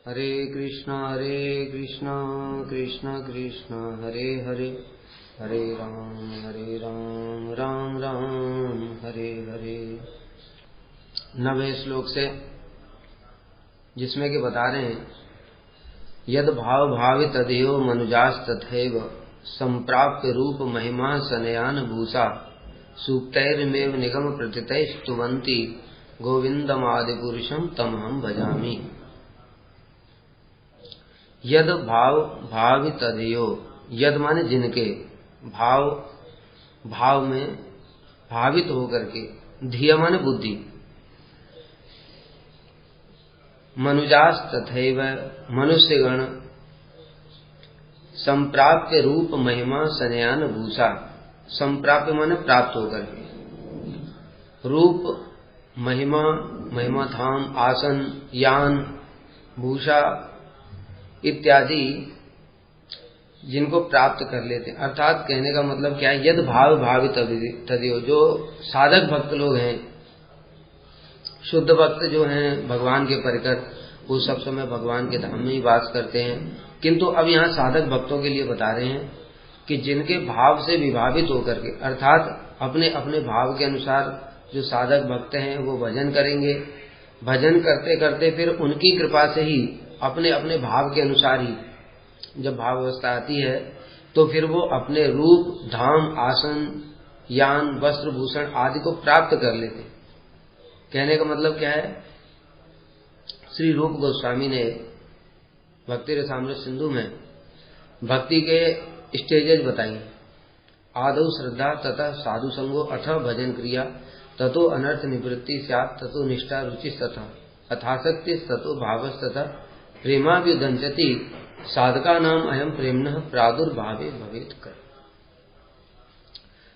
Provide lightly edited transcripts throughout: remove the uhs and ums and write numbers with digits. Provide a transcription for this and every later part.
हरे कृष्णा कृष्ण कृष्ण हरे हरे, हरे राम राम राम हरे हरे। 9वें श्लोक से, जिसमें कि बता रहे हैं यद भाव भावित तदेव मनुजास तथैव संप्राप्य रूप महिमा सनयान भूषा सूक्तैर्मेव निगम प्रतितै स्तुवन्ति गोविंदमादि पुरुषम तमहम भजामि। यद भाव भावित तदेव, यद माने जिनके, भाव भाव में भावित होकर के, धिया माने बुद्धि, मनुजास तथैव मनुष्यगण, संप्राप्य रूप महिमा सनयान भूषा, संप्राप्य माने प्राप्त होकर के, रूप महिमा, महिमा धाम, आसन, यान, भूषा इत्यादि जिनको प्राप्त कर लेते। अर्थात कहने का मतलब क्या है, यद भाव भावित तदेव, जो साधक भक्त लोग हैं, शुद्ध भक्त जो हैं भगवान के परिकर, वो सब समय भगवान के धाम में ही वास करते हैं। किंतु अब यहाँ साधक भक्तों के लिए बता रहे हैं कि जिनके भाव से विभावित होकर के, अर्थात अपने अपने भाव के अनुसार जो साधक भक्त हैं वो भजन करेंगे, भजन करते करते फिर उनकी कृपा से ही अपने अपने भाव के अनुसार ही जब भाव अवस्था आती है तो फिर वो अपने रूप, धाम, आसन, यान, वस्त्र, भूषण आदि को प्राप्त कर लेते हैं। कहने का मतलब क्या है, श्री रूप गोस्वामी ने भक्ति रसामृत सिंधु में भक्ति के स्टेजेज बताई। आदौ श्रद्धा तथा साधु संगो अथ भजन क्रिया ततो अनर्थ निवृत्ति स्यात् ततो निष्ठा रुचि तथा अथासक्ति ततो भावस् तथा प्रेमाभ्युदंचति साधका नाम अयम प्रेम्णः प्रादुर्भावे भवेत् कर।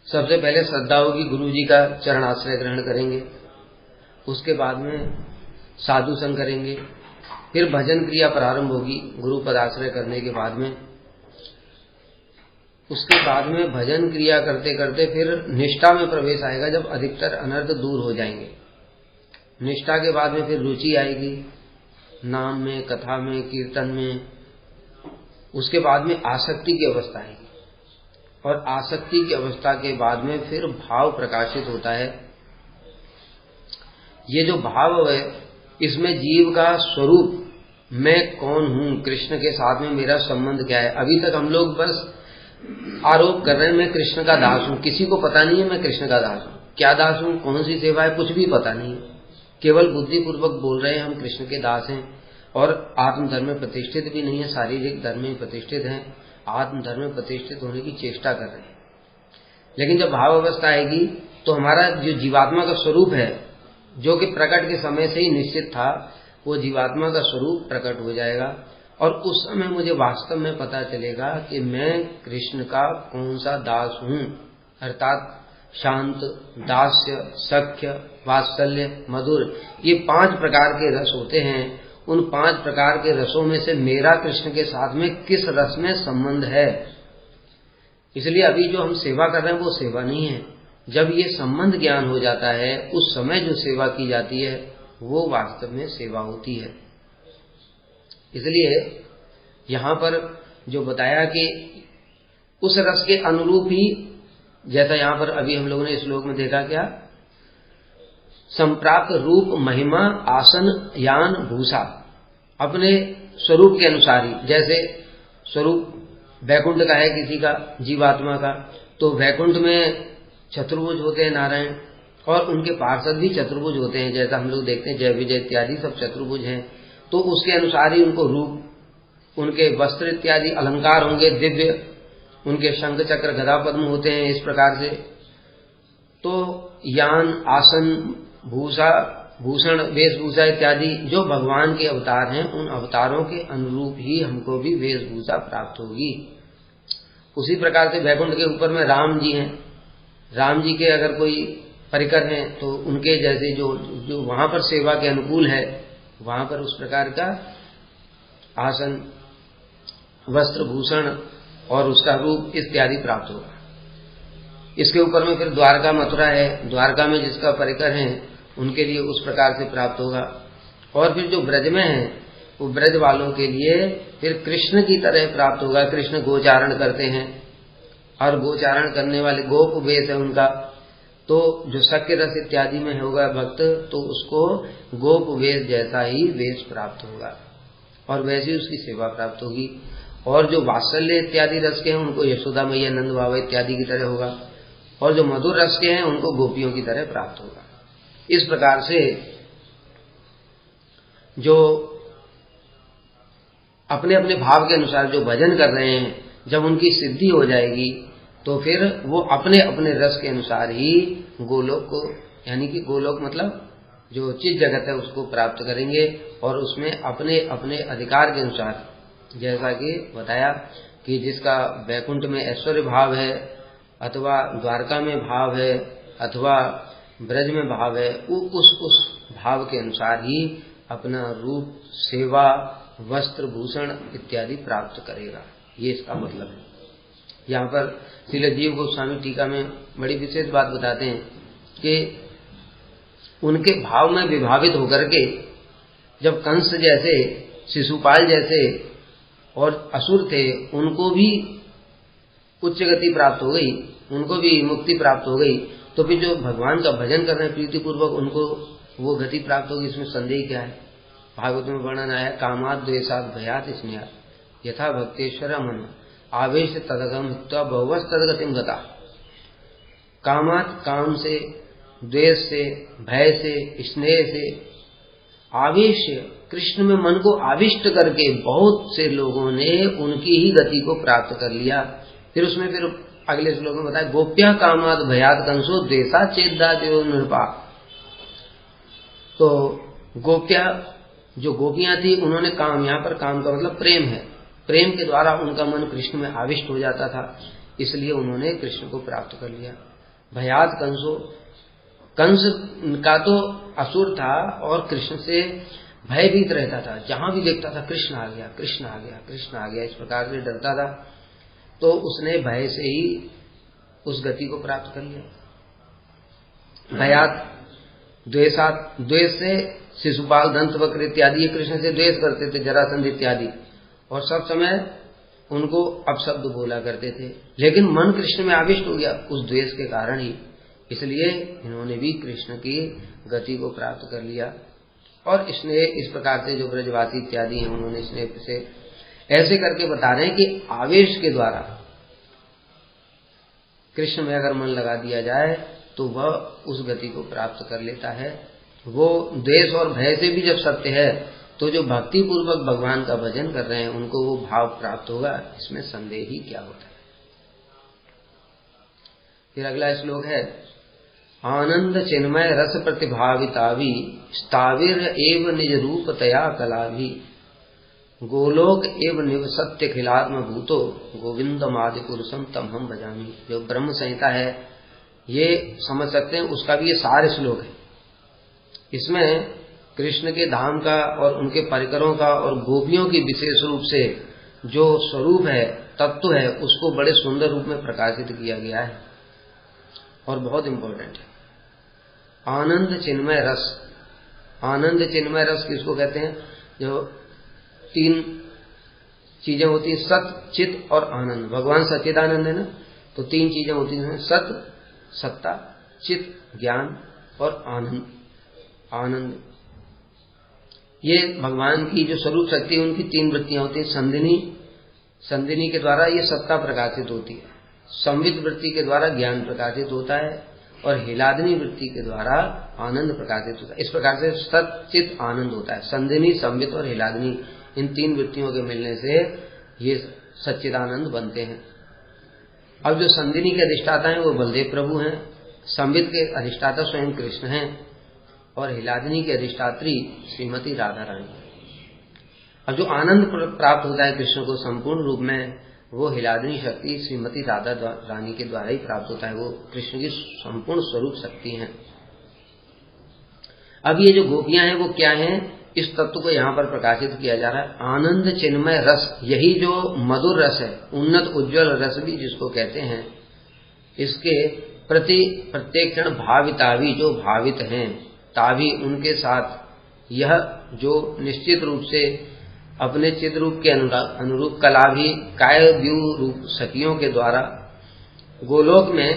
सबसे पहले श्रद्धा होगी, गुरु जी का चरण आश्रय ग्रहण करेंगे, उसके बाद में साधु संग करेंगे, फिर भजन क्रिया प्रारंभ होगी गुरु पद आश्रय करने के बाद में। उसके बाद में भजन क्रिया करते करते फिर निष्ठा में प्रवेश आएगा, जब अधिकतर अनर्थ दूर हो जाएंगे। निष्ठा के बाद में फिर रुचि आएगी नाम में, कथा में, कीर्तन में। उसके बाद में आसक्ति की अवस्था आएगी, और आसक्ति की अवस्था के बाद में फिर भाव प्रकाशित होता है। ये जो भाव है, इसमें जीव का स्वरूप, मैं कौन हूं, कृष्ण के साथ में मेरा संबंध क्या है। अभी तक हम लोग बस आरोप कर रहे हैं मैं कृष्ण का दास हूं, किसी को पता नहीं है मैं कृष्ण का दास हूं। क्या दास हूं, कौन सी सेवा है, कुछ भी पता नहीं है। केवल बुद्धिपूर्वक बोल रहे हैं हम कृष्ण के दास हैं, और आत्मधर्म में प्रतिष्ठित भी नहीं है, शारीरिक धर्म में प्रतिष्ठित हैं, आत्मधर्म में प्रतिष्ठित होने की चेष्टा कर रहे हैं। लेकिन जब भाव अवस्था आएगी तो हमारा जो जीवात्मा का स्वरूप है, जो कि प्रकट के समय से ही निश्चित था, वो जीवात्मा का स्वरूप प्रकट हो जाएगा, और उस समय मुझे वास्तव में पता चलेगा कि मैं कृष्ण का कौन सा दास हूं। अर्थात शांत, दास्य, सख्य, वात्सल्य, मधुर, ये 5 प्रकार के रस होते हैं। उन 5 प्रकार के रसों में से मेरा कृष्ण के साथ में किस रस में संबंध है। इसलिए अभी जो हम सेवा कर रहे हैं वो सेवा नहीं है। जब ये संबंध ज्ञान हो जाता है, उस समय जो सेवा की जाती है वो वास्तव में सेवा होती है। इसलिए यहां पर जो बताया कि उस रस के अनुरूप ही, जैसा यहां पर अभी हम लोगों ने इस श्लोक में देखा, क्या संप्राप्त रूप महिमा आसन यान भूषा, अपने स्वरूप के अनुसार ही। जैसे स्वरूप वैकुंठ का है किसी का, जीवात्मा का, तो वैकुंठ में चतुर्भुज होते हैं नारायण, और उनके पार्षद भी चतुर्भुज होते हैं। जैसा हम लोग देखते हैं जय विजय इत्यादि सब चतुर्भुज हैं, तो उसके अनुसार ही उनको रूप, उनके वस्त्र इत्यादि अलंकार होंगे दिव्य, उनके शंख चक्र गदा पद्म होते हैं इस प्रकार से। तो यान, आसन, भूषा, भूषण, वेशभूषा इत्यादि जो भगवान के अवतार हैं, उन अवतारों के अनुरूप ही हमको भी वेशभूषा प्राप्त होगी। उसी प्रकार से वैकुंठ के ऊपर में राम जी हैं, राम जी के अगर कोई परिकर हैं तो उनके जैसे जो वहां पर सेवा के अनुकूल है, वहां पर उस प्रकार का आसन, वस्त्र, भूषण और उसका रूप इत्यादि प्राप्त होगा। इसके ऊपर में फिर द्वारका मथुरा है, द्वारका में जिसका परिकर है उनके लिए उस प्रकार से प्राप्त होगा। और फिर जो ब्रज में है, वो ब्रज वालों के लिए फिर कृष्ण की तरह प्राप्त होगा। कृष्ण गोचारण करते हैं और गोचारण करने वाले गोप वेश है उनका, तो जो शक्य रस इत्यादि में होगा भक्त तो उसको गोप वेश जैसा ही वेश प्राप्त होगा और वैसी उसकी सेवा प्राप्त होगी। और जो वात्सल्य इत्यादि रस के हैं उनको यशोदा मैया नंद बाबा इत्यादि की तरह होगा और जो मधुर रस के हैं उनको गोपियों की तरह प्राप्त होगा। इस प्रकार से जो अपने अपने भाव के अनुसार जो भजन कर रहे हैं, जब उनकी सिद्धि हो जाएगी तो फिर वो अपने अपने रस के अनुसार ही गोलोक को, यानी कि गोलोक मतलब जो चित जगत है उसको प्राप्त करेंगे और उसमें अपने अपने अधिकार के अनुसार, जैसा कि बताया कि जिसका वैकुंठ में ऐश्वर्य भाव है अथवा द्वारका में भाव है अथवा ब्रज में भाव है, वो उस भाव के अनुसार ही अपना रूप, सेवा, वस्त्र, भूषण इत्यादि प्राप्त करेगा। ये इसका मतलब है। यहाँ पर श्रील जीव गोस्वामी टीका में बड़ी विशेष बात बताते हैं कि उनके भाव में विभावित होकर के जब कंस जैसे, शिशुपाल जैसे और असुर थे उनको भी उच्च गति प्राप्त हो गई, उनको भी मुक्ति प्राप्त हो गई, तो फिर जो भगवान का भजन कर रहे हैं प्रीति पूर्वक उनको वो गति प्राप्त होगी, इसमें संदेह क्या है। भागवत में वर्णन आया, कामाद द्वेषाद भयात स्नेहात यथा भक्तेश्वर मन आवेश तदगम हित्वा बहुवस तदगतिम गता। कामात काम से, द्वेष से, भय से, स्नेह से, आवेश कृष्ण में मन को आविष्ट करके बहुत से लोगों ने उनकी ही गति को प्राप्त कर लिया। फिर उसमें फिर अगले श्लोक में बताया, गोप्या कामाद भयात कंसो द्वेषा चेदा देव नृपा। तो गोप्या जो गोपियां थी उन्होंने काम, यहाँ पर काम का मतलब प्रेम है, प्रेम के द्वारा उनका मन कृष्ण में आविष्ट हो जाता था, इसलिए उन्होंने कृष्ण को प्राप्त कर लिया। भयात कंसो, कंस का तो असुर था और कृष्ण से भयभीत रहता था, जहां भी देखता था कृष्ण आ गया, कृष्ण आ गया, कृष्ण आ गया, इस प्रकार से डरता था। तो उसने भय से ही उस गति को प्राप्त कर लिया। भयात द्वेषात, द्वेष से शिशुपाल, दंतवक्र इत्यादि कृष्ण से द्वेष करते थे, जरासंध इत्यादि, और सब समय उनको अपशब्द बोला करते थे, लेकिन मन कृष्ण में आविष्ट हो गया उस द्वेष के कारण ही, इसलिए इन्होंने भी कृष्ण की गति को प्राप्त कर लिया। और इसने इस प्रकार से जो ब्रजवासी इत्यादि हैं उन्होंने इसने से ऐसे करके बता रहे हैं कि आवेश के द्वारा कृष्ण में अगर मन लगा दिया जाए तो वह उस गति को प्राप्त कर लेता है। वो द्वेष और भय से भी जब सत्य है तो जो भक्ति पूर्वक भगवान का भजन कर रहे हैं उनको वो भाव प्राप्त होगा, इसमें संदेह ही क्या होता है। फिर अगला श्लोक है, आनंद चिन्मय रस प्रतिभाविताभि स्थाविर एव निज रूपतया कलाभि गोलोक एव निवसत्य खिलात्म भूतो गोविंदम आदि पुरुषम तम हम भजामी। जो ब्रह्म संहिता है ये समझ सकते हैं, उसका भी ये सार श्लोक है। इसमें कृष्ण के धाम का और उनके परिकरों का और गोपियों की विशेष रूप से जो स्वरूप है, तत्व है, उसको बड़े सुंदर रूप में प्रकाशित किया गया है और बहुत इंपॉर्टेंट है। आनंद चिन्मय रस, आनंद चिन्मय रस किसको कहते हैं? जो तीन चीजें होती हैं, सत, चित और आनंद। भगवान सच्चिदानंद है ना, तो तीन चीजें होती हैं, सत, सत्ता, चित, ज्ञान और आनंद। आनंद ये भगवान की जो स्वरूप शक्ति है उनकी तीन वृत्तियां होती हैं। संधिनी, संधिनी के द्वारा ये सत्ता प्रकाशित होती है, संवित वृत्ति के द्वारा ज्ञान प्रकाशित होता है और हिलादनी वृत्ति के द्वारा आनंद प्रकाशित होता है। इस प्रकार से सत, चित, आनंद होता है। संधिनी, संवित और हिलादनी, इन तीन वृत्तियों के मिलने से ये सच्चिदानंद बनते हैं। अब जो संधिनी के अधिष्ठाता हैं वो बलदेव प्रभु हैं, संवित के अधिष्ठाता स्वयं कृष्ण हैं और हिलादनी की अधिष्ठात्री श्रीमती राधा रानी। अब जो आनंद प्राप्त होता है कृष्ण को संपूर्ण रूप में, वो हिलादनी शक्ति श्रीमती राधा रानी के द्वारा ही प्राप्त होता है। वो कृष्ण की संपूर्ण स्वरूप शक्ति हैं। अब ये जो गोपियां हैं वो क्या हैं, इस तत्व को यहाँ पर प्रकाशित किया जा रहा है। आनंद चिन्मय रस, यही जो मधुर रस है, उन्नत उज्ज्वल रस भी जिसको कहते हैं, इसके प्रति प्रत्येक क्षण भावितावी, जो भावित हैं, तावी उनके साथ, यह जो निश्चित रूप से अपने चिद रूप के अनुरूप कला भी काय व्यू रूप सखियों के द्वारा गोलोक में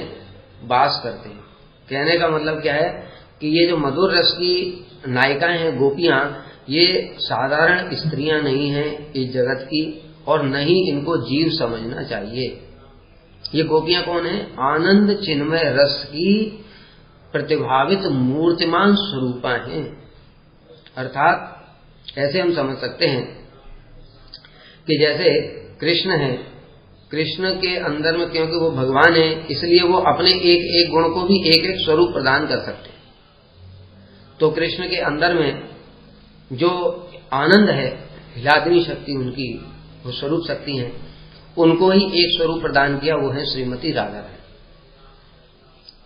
वास करते हैं। कहने का मतलब क्या है कि ये जो मधुर रस की नायिकाएं हैं, गोपियां, ये साधारण स्त्रियां नहीं हैं इस जगत की, और न ही इनको जीव समझना चाहिए। ये गोपियां कौन है? आनंद चिन्मय रस की प्रतिभावित मूर्तिमान स्वरूपा हैं। अर्थात ऐसे हम समझ सकते हैं कि जैसे कृष्ण है, कृष्ण के अंदर में क्योंकि वो भगवान है, इसलिए वो अपने एक एक गुण को भी एक एक स्वरूप प्रदान कर सकते हैं। तो कृष्ण के अंदर में जो आनंद है, हिलादनी शक्ति उनकी, वो स्वरूप शक्ति है, उनको ही एक स्वरूप प्रदान किया, वो है श्रीमती राधा रानी।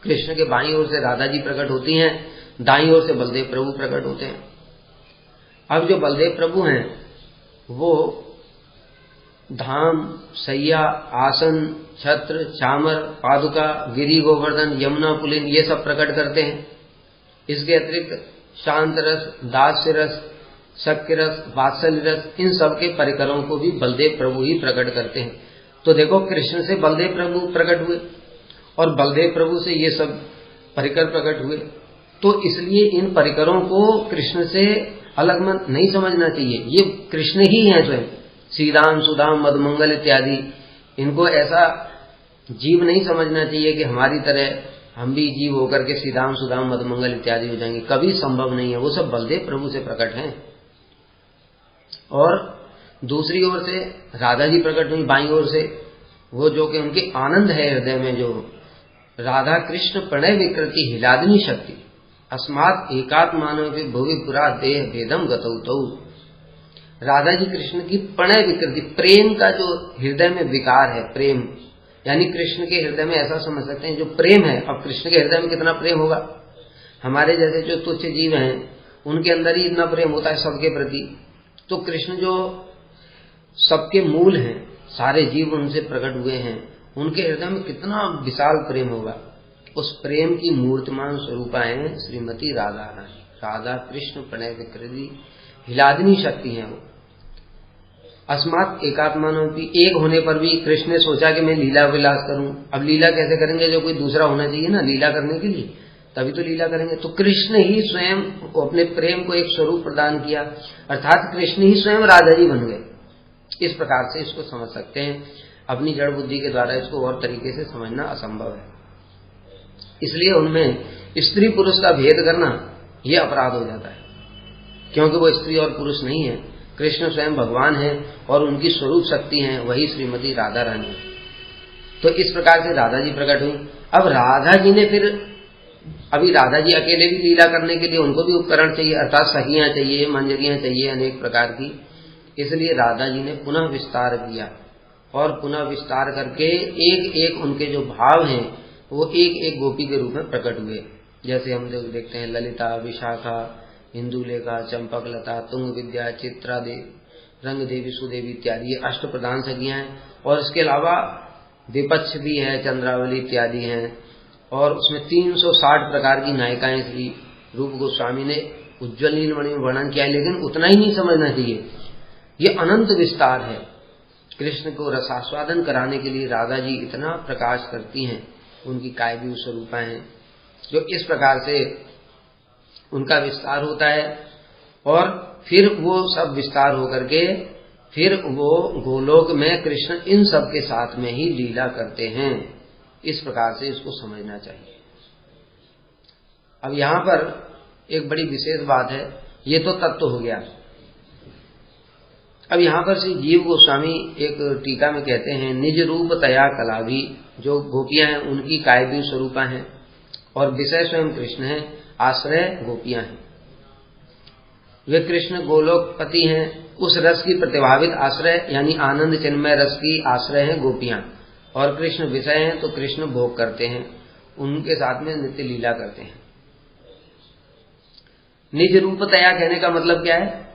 कृष्ण के बाईं ओर से राधा जी प्रकट होती हैं, दाईं ओर से बलदेव प्रभु प्रकट होते हैं। अब जो बलदेव प्रभु हैं वो धाम, सैया, आसन, छत्र, चामर, पादुका, गिरि गोवर्धन, यमुना पुलिन, ये सब प्रकट करते हैं। इसके अतिरिक्त शांत रस, दास्य रस, शक्य रस, वात्सल्य रस, इन सब के परिकरों को भी बलदेव प्रभु ही प्रकट करते हैं। तो देखो, कृष्ण से बलदेव प्रभु प्रकट हुए और बलदेव प्रभु से ये सब परिकर प्रकट हुए। तो इसलिए इन परिकरों को कृष्ण से अलग मत नहीं समझना चाहिए, ये कृष्ण ही हैं स्वयं। श्रीदाम, सुदाम, मधुमंगल इत्यादि, इनको ऐसा जीव नहीं समझना चाहिए कि हमारी तरह हम भी जीव होकर के श्रीदाम, सुदाम, मधुमंगल इत्यादि हो जाएंगे। कभी संभव नहीं है, वो सब बलदेव प्रभु से प्रकट हैं। और दूसरी ओर से राधा जी प्रकट हुई बाईं ओर से, वो जो कि उनके आनंद है हृदय में, जो राधा कृष्ण प्रणय विकृति हिलादनी शक्ति अस्मात् एकात्मानो भी भुवि पुरा देह भेदम गतौ। राधा जी कृष्ण की प्रणय विकृति, प्रेम का जो हृदय में विकार है, प्रेम यानी कृष्ण के हृदय में ऐसा समझ सकते हैं जो प्रेम है। अब कृष्ण के हृदय में कितना प्रेम होगा? हमारे जैसे जो तुच्छ जीव हैं उनके अंदर ही इतना प्रेम होता है सबके प्रति। तो कृष्ण जो सबके मूल हैं, सारे जीव उनसे प्रकट हुए हैं, उनके हृदय में कितना विशाल प्रेम होगा। उस प्रेम की मूर्तिमान स्वरूपा है श्रीमती राधा रानी। राधा कृष्ण प्रणय विकृति हिलादनी शक्ति है वो। अस्मात् एकात्मानो भी, एक होने पर भी कृष्ण ने सोचा कि मैं लीला विलास करूं। अब लीला कैसे करेंगे? जो कोई दूसरा होना चाहिए ना लीला करने के लिए, तभी तो लीला करेंगे। तो कृष्ण ही स्वयं अपने प्रेम को एक स्वरूप प्रदान किया, अर्थात कृष्ण ही स्वयं राधा जी बन गए। इस प्रकार से इसको समझ सकते हैं। अपनी जड़ बुद्धि के द्वारा इसको और तरीके से समझना असंभव है। इसलिए उनमें स्त्री पुरुष का भेद करना यह अपराध हो जाता है, क्योंकि वो स्त्री और पुरुष नहीं है। कृष्ण स्वयं भगवान है और उनकी स्वरूप शक्ति है, वही श्रीमती राधा रानी है। तो इस प्रकार से राधा जी प्रकट हुई। अब राधा जी ने फिर, अभी राधा जी अकेले भी लीला करने के लिए उनको भी उपकरण चाहिए, अर्थात सखियां चाहिए, मंजरियां चाहिए अनेक प्रकार की। इसलिए राधा जी ने पुनः विस्तार किया और पुनः विस्तार करके एक एक उनके जो भाव हैं वो एक एक गोपी के रूप में प्रकट हुए। जैसे हम देखते हैं ललिता, विशाखा, इंदुलेखा, चंपकलता, तुंग विद्या, चित्रा देवी, रंग देवी, सुदेवी इत्यादि, ये अष्ट प्रधान सखियां हैं। और इसके अलावा विपक्ष भी है, चंद्रावली इत्यादि हैं। और उसमें 360 प्रकार की नायिकाएं श्री रूप गोस्वामी ने उज्ज्वल नीलमणि में वर्णन किया है। लेकिन उतना ही नहीं समझना चाहिए, ये अनंत विस्तार है। कृष्ण को रसास्वादन कराने के लिए राधा जी इतना प्रकाश करती हैं, उनकी कायवी स्वरूपा हैं, जो इस प्रकार से उनका विस्तार होता है। और फिर वो सब विस्तार होकर के फिर वो गोलोक में कृष्ण इन सब के साथ में ही लीला करते हैं। इस प्रकार से इसको समझना चाहिए। अब यहां पर एक बड़ी विशेष बात है, ये तो तत्व हो गया। अब यहां पर श्री जीव गोस्वामी एक टीका में कहते हैं, निज रूप तया कला भी, जो गोपियां हैं उनकी कायवी स्वरूपा हैं और विषय स्वयं कृष्ण है, आश्रय गोपियां हैं। वे कृष्ण गोलोकपति हैं, उस रस की प्रतिभावित आश्रय यानी आनंद चिन्मय रस की आश्रय हैं गोपियां, और कृष्ण विषय हैं तो कृष्ण भोग करते हैं, उनके साथ में नित्य लीला करते हैं। निज रूपतया कहने का मतलब क्या है?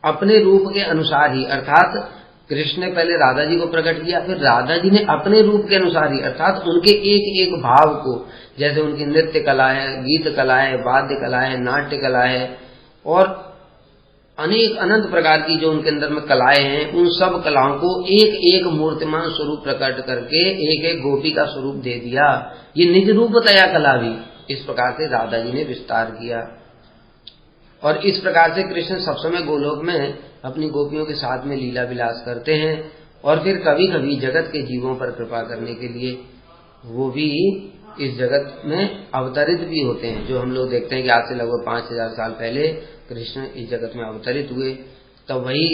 अपने रूप के अनुसार ही, अर्थात कृष्ण ने पहले राधा जी को प्रकट किया, फिर राधा जी ने अपने रूप के अनुसार ही, अर्थात उनके एक एक भाव को, जैसे उनकी नृत्य कला है, गीत कला है, वाद्य कला है, नाट्य कला है, और अनेक अनंत प्रकार की जो उनके अंदर में कलाएं हैं, उन सब कलाओं को एक एक मूर्तिमान स्वरूप प्रकट करके एक एक गोपी का स्वरूप दे दिया। ये निज रूपतया कला भी इस प्रकार से राधा जी ने विस्तार किया। और इस प्रकार से कृष्ण सब समय गोलोक में अपनी गोपियों के साथ में लीला विलास करते हैं। और फिर कभी कभी जगत के जीवों पर कृपा करने के लिए वो भी इस जगत में अवतरित भी होते हैं। जो हम लोग देखते हैं कि आज से लगभग 5000 साल पहले कृष्ण इस जगत में अवतरित हुए, तब वही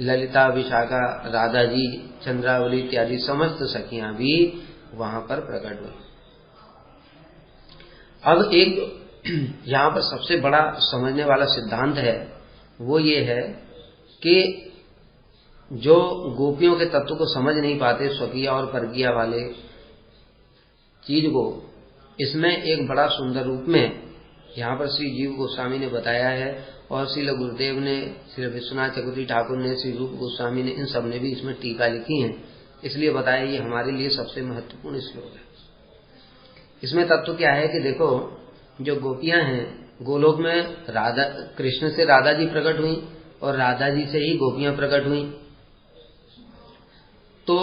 ललिता, विशाखा, राधा जी, चंद्रावली इत्यादि समस्त सखियां भी वहां पर प्रकट हुई। अब एक यहाँ पर सबसे बड़ा समझने वाला सिद्धांत है, वो ये है कि जो गोपियों के तत्व को समझ नहीं पाते, स्वकीय और परकीय वाले चीज को, इसमें एक बड़ा सुंदर रूप में यहाँ पर श्री जीव गोस्वामी ने बताया है। और श्री गुरुदेव ने, श्री विश्वनाथ चक्रवर्ती ठाकुर ने, श्री रूप गोस्वामी ने, इन सब ने भी इसमें टीका लिखी है। इसलिए बताया ये हमारे लिए सबसे महत्वपूर्ण श्लोक है। इसमें तत्व क्या है कि देखो, जो गोपियां हैं गोलोक में, राधा कृष्ण से राधा जी प्रकट हुई और राधा जी से ही गोपियां प्रकट हुई। तो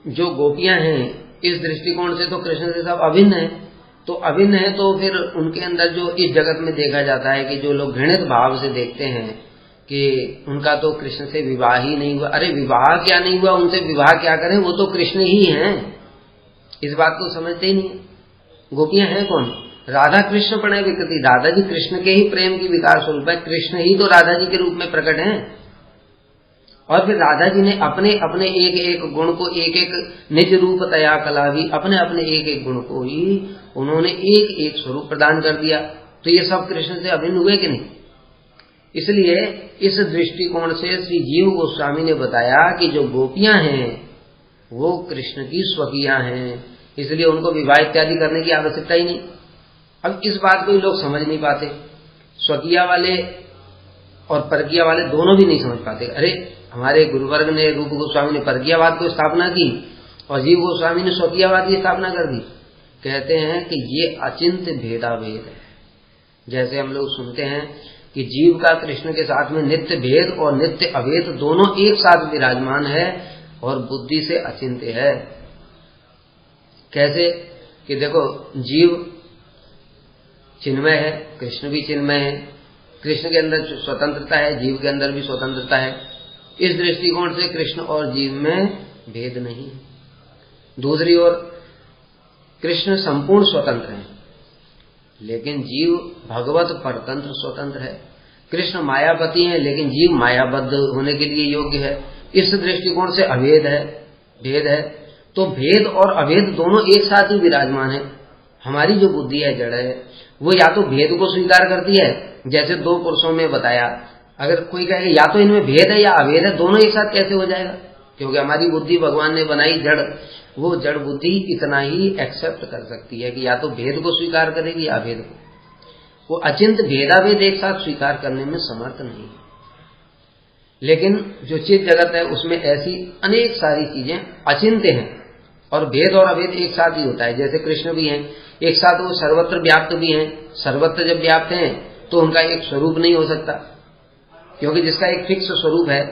जो गोपियां हैं इस दृष्टिकोण से तो कृष्ण से सब अभिन्न है। तो अभिन्न है तो फिर उनके अंदर जो इस जगत में देखा जाता है कि जो लोग घृणित भाव से देखते हैं कि उनका तो कृष्ण से विवाह ही नहीं हुआ। अरे विवाह क्या नहीं हुआ, उनसे विवाह क्या करें, वो तो कृष्ण ही हैं। इस बात को समझते ही नहीं। गोपियां हैं कौन? राधा कृष्ण प्रणय विकृति, राधा जी कृष्ण के ही प्रेम की विकार स्वरूप है। कृष्ण ही तो राधा जी के रूप में प्रकट हैं। और फिर राधा जी ने अपने अपने एक एक गुण को, एक एक निज रूप तया कला भी, अपने अपने एक एक गुण को ही उन्होंने एक एक स्वरूप प्रदान कर दिया। तो ये सब कृष्ण से अभिन्न हुए कि नहीं? इसलिए इस दृष्टिकोण से श्री जीव गोस्वामी ने बताया कि जो गोपियां हैं वो कृष्ण की स्वकीया हैं, इसलिए उनको विवाह इत्यादि करने की आवश्यकता ही नहीं। अब इस बात को ही लोग समझ नहीं पाते। स्वकीया वाले और परकीय वाले दोनों भी नहीं समझ पाते। अरे हमारे गुरुवर्ग ने, रूप गोस्वामी ने परकीयवाद को स्थापना की और जीव गोस्वामी ने स्वकीयवाद की स्थापना कर दी। कहते हैं कि ये अचिंत भेदाभेद है। जैसे हम लोग सुनते हैं कि जीव का कृष्ण के साथ में नित्य भेद और नित्य अभेद दोनों एक साथ विराजमान है और बुद्धि से अचिंत्य है। कैसे कि देखो, जीव चिन्मय है, कृष्ण भी चिन्मय है। कृष्ण के अंदर स्वतंत्रता है, जीव के अंदर भी स्वतंत्रता है। इस दृष्टिकोण से कृष्ण और जीव में भेद नहीं है। दूसरी ओर कृष्ण संपूर्ण स्वतंत्र है, लेकिन जीव भगवत परतंत्र स्वतंत्र है। कृष्ण मायापति है, लेकिन जीव मायाबद्ध होने के लिए योग्य है। इस दृष्टिकोण से अभेद है, भेद है। तो भेद और अभेद दोनों एक साथ ही विराजमान है। हमारी जो बुद्धि है, जड़ है, वो या तो भेद को स्वीकार करती है, जैसे दो पुरुषों में बताया। अगर कोई कहे या तो इनमें भेद है या अभेद है, दोनों एक साथ कैसे हो जाएगा? क्योंकि हमारी बुद्धि भगवान ने बनाई जड़, वो जड़ बुद्धि इतना ही एक्सेप्ट कर सकती है कि या तो भेद को स्वीकार करेगी या अभेद को। वो अचिंत भेदाभेद एक साथ स्वीकार करने में समर्थ नहीं है। लेकिन जो चित जगत है उसमें ऐसी अनेक सारी चीजें अचिंत्य हैं और भेद और अभेद एक साथ ही होता है। जैसे कृष्ण भी हैं, एक साथ वो सर्वत्र व्याप्त भी हैं। सर्वत्र जब व्याप्त हैं तो उनका एक स्वरूप नहीं हो सकता, क्योंकि जिसका एक फिक्स स्वरूप है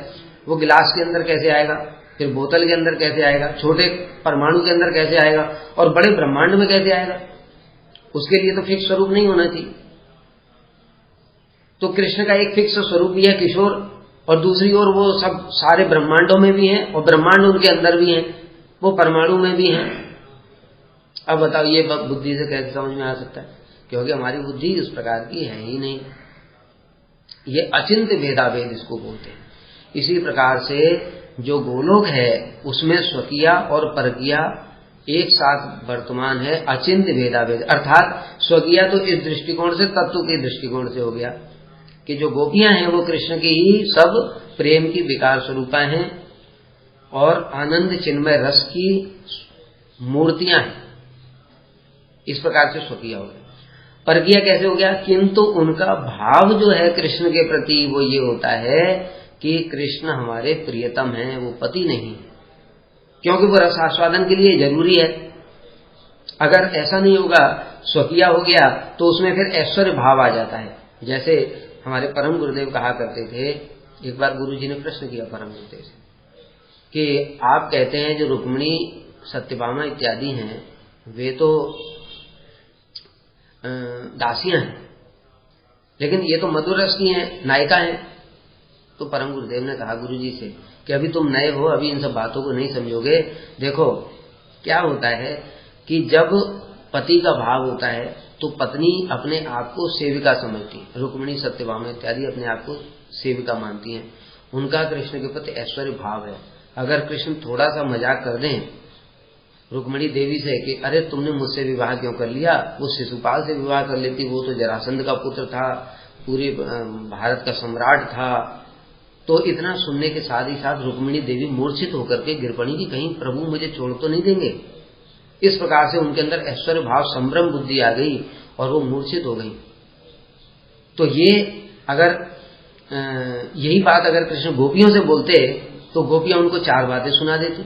वो गिलास के अंदर कैसे आएगा, फिर बोतल के अंदर कैसे आएगा, छोटे परमाणु के अंदर कैसे आएगा और बड़े ब्रह्मांड में कैसे आएगा? उसके लिए तो फिक्स स्वरूप नहीं होना चाहिए। तो कृष्ण का एक फिक्स स्वरूप भी है किशोर, और दूसरी ओर वो सब सारे ब्रह्मांडों में भी हैं और ब्रह्मांड उनके अंदर भी हैं, वो परमाणु में भी हैं। अब बताओ ये बुद्धि से कैसे समझ में आ सकता है? क्योंकि हमारी बुद्धि इस प्रकार की है ही नहीं। ये अचिंत्य भेदाभेद इसको बोलते हैं। इसी प्रकार से जो गोलोक है उसमें स्वकीया और परकीया एक साथ वर्तमान है, अचिंत्य भेदाभेद। अर्थात स्वकीया तो इस दृष्टिकोण से, तत्व के दृष्टिकोण से हो गया कि जो गोपियां हैं वो कृष्ण की ही सब प्रेम की विकार स्वरूपा हैं और आनंद चिन्मय रस की मूर्तियां हैं। इस प्रकार से स्वकीय हो गया। परकीय कैसे हो गया? किंतु उनका भाव जो है कृष्ण के प्रति वो ये होता है कि कृष्ण हमारे प्रियतम हैं, वो पति नहीं, क्योंकि वो रस आस्वादन के लिए जरूरी है। अगर ऐसा नहीं होगा, स्वकीय हो गया, तो उसमें फिर ऐश्वर्य भाव आ जाता है। जैसे हमारे परम गुरुदेव कहा करते थे, एक बार गुरुजी ने प्रश्न किया परम गुरुदेव से कि आप कहते हैं जो रुक्मिणी सत्यभामा इत्यादि हैं वे तो दासियां हैं, लेकिन ये तो मधुर रस की हैं, नायिका हैं। तो परम गुरुदेव ने कहा गुरुजी से कि अभी तुम नए हो, अभी इन सब बातों को नहीं समझोगे। देखो क्या होता है कि जब पति का भाव होता है तो पत्नी अपने आप को सेविका समझती है। रुक्मिणी सत्यभामा इत्यादि अपने आप को सेविका मानती हैं। उनका कृष्ण के प्रति ऐश्वर्य भाव है। अगर कृष्ण थोड़ा सा मजाक कर दें रुक्मिणी देवी से कि अरे तुमने मुझसे विवाह क्यों कर लिया, वो शिशुपाल से विवाह कर लेती, वो तो जरासंध का पुत्र था, पूरे भारत का सम्राट था। तो इतना सुनने के साथ ही साथ रुक्मिणी देवी मूर्छित होकर के गिर पड़ी कि कहीं प्रभु मुझे छोड़ तो नहीं देंगे। इस प्रकार से उनके अंदर ऐश्वर्य भाव संभ्रम बुद्धि आ गई और वो मूर्छित हो गई। तो ये अगर यही बात अगर कृष्ण गोपियों से बोलते तो गोपियां उनको 4 बातें सुना देती।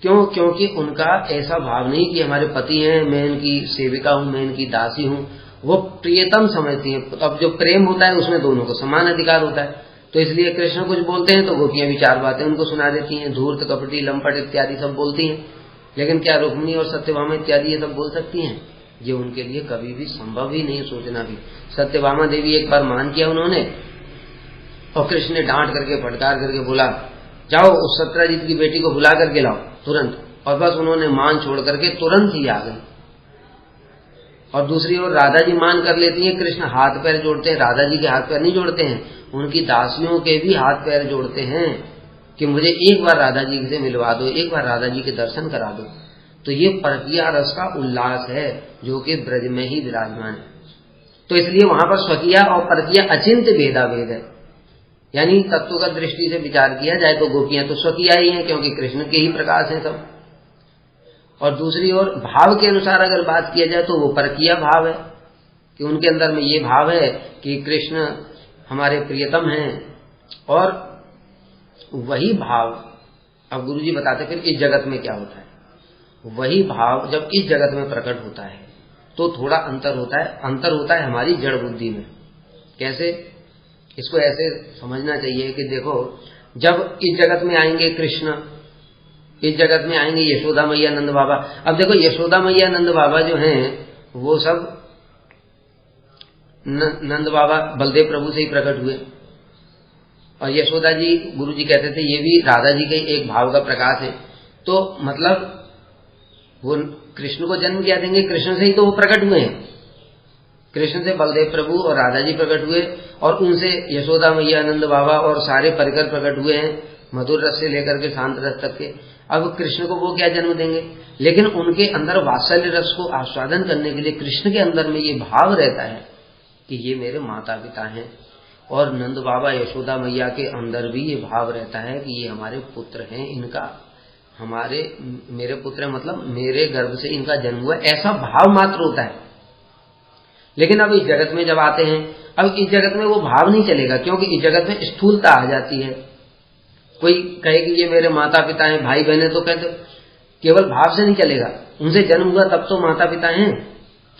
क्यों? क्योंकि उनका ऐसा भाव नहीं कि हमारे पति हैं, मैं इनकी सेविका हूं, मैं इनकी दासी हूं। वो प्रियतम समझती हैं। अब जो प्रेम होता है उसमें दोनों को समान अधिकार होता है। तो इसलिए कृष्ण कुछ बोलते हैं तो गोपियां भी 4 बातें उनको सुना देती हैं। धूर्त, कपटी, लंपट इत्यादि सब बोलती हैं। लेकिन क्या रुक्मिणी और सत्यभामा इत्यादि ये सब बोल सकती हैं? ये उनके लिए कभी भी संभव ही नहीं, सोचना भी। सत्यभामा देवी एक बार मान किया उन्होंने, और कृष्ण ने डांट करके फटकार करके बोला जाओ उस सत्यजीत की बेटी को बुला करके लाओ तुरंत। और बस उन्होंने मान छोड़ करके तुरंत ही आ गए। और दूसरी ओर राधा जी मान कर लेती हैं, कृष्ण हाथ पैर जोड़ते हैं। राधा जी के हाथ पैर नहीं जोड़ते हैं, उनकी दासियों के भी हाथ पैर जोड़ते हैं कि मुझे एक बार राधा जी से मिलवा दो, एक बार राधा जी के दर्शन करा दो। तो ये परकिया रस का उल्लास है जो कि ब्रज में ही विराजमान है। तो इसलिए वहां पर स्वकीया और परकिया अचिंत्य भेदाभेद है। यानी तत्वगत दृष्टि से विचार किया जाए तो गोपियां तो स्वकीया ही हैं, क्योंकि कृष्ण के ही प्रकाश हैं सब। और दूसरी ओर भाव के अनुसार अगर बात किया जाए तो वो परकिया भाव है कि उनके अंदर में ये भाव है कि कृष्ण हमारे प्रियतम हैं। और वही भाव अब गुरुजी बताते फिर इस जगत में क्या होता है। वही भाव जब इस जगत में प्रकट होता है तो थोड़ा अंतर होता है। अंतर होता है हमारी जड़ बुद्धि में। कैसे? इसको ऐसे समझना चाहिए कि देखो, जब इस जगत में आएंगे कृष्ण, इस जगत में आएंगे यशोदा मैया, नंद बाबा। अब देखो यशोदा मैया, नंद बाबा जो हैं वो सब नंद बाबा बलदेव प्रभु से ही प्रकट हुए। और यशोदा जी गुरुजी कहते थे ये भी राधा जी के एक भाव का प्रकाश है। तो मतलब वो कृष्ण को जन्म क्या देंगे? कृष्ण से ही तो वो प्रकट हुए हैं। कृष्ण से बलदेव प्रभु और राधा जी प्रकट हुए, और उनसे यशोदा मैया, नंद बाबा और सारे परिकर प्रकट हुए हैं, मधुर रस से लेकर के शांत रस तक के। अब कृष्ण को वो क्या जन्म देंगे? लेकिन उनके अंदर वात्सल्य रस को आस्वादन करने के लिए कृष्ण के अंदर में ये भाव रहता है कि ये मेरे माता पिता हैं। और नंद बाबा, यशोदा मैया के अंदर भी ये भाव रहता है कि ये हमारे पुत्र हैं, इनका मेरे पुत्र मतलब मेरे गर्भ से इनका जन्म हुआ, ऐसा भाव मात्र होता है। लेकिन अब इस जगत में जब आते हैं, अब इस जगत में वो भाव नहीं चलेगा, क्योंकि इस जगत में स्थूलता आ जाती है। कोई कहे कि ये मेरे माता पिता हैं, भाई बहन है, तो कहते केवल भाव से नहीं चलेगा, उनसे जन्म हुआ तब तो माता पिता हैं।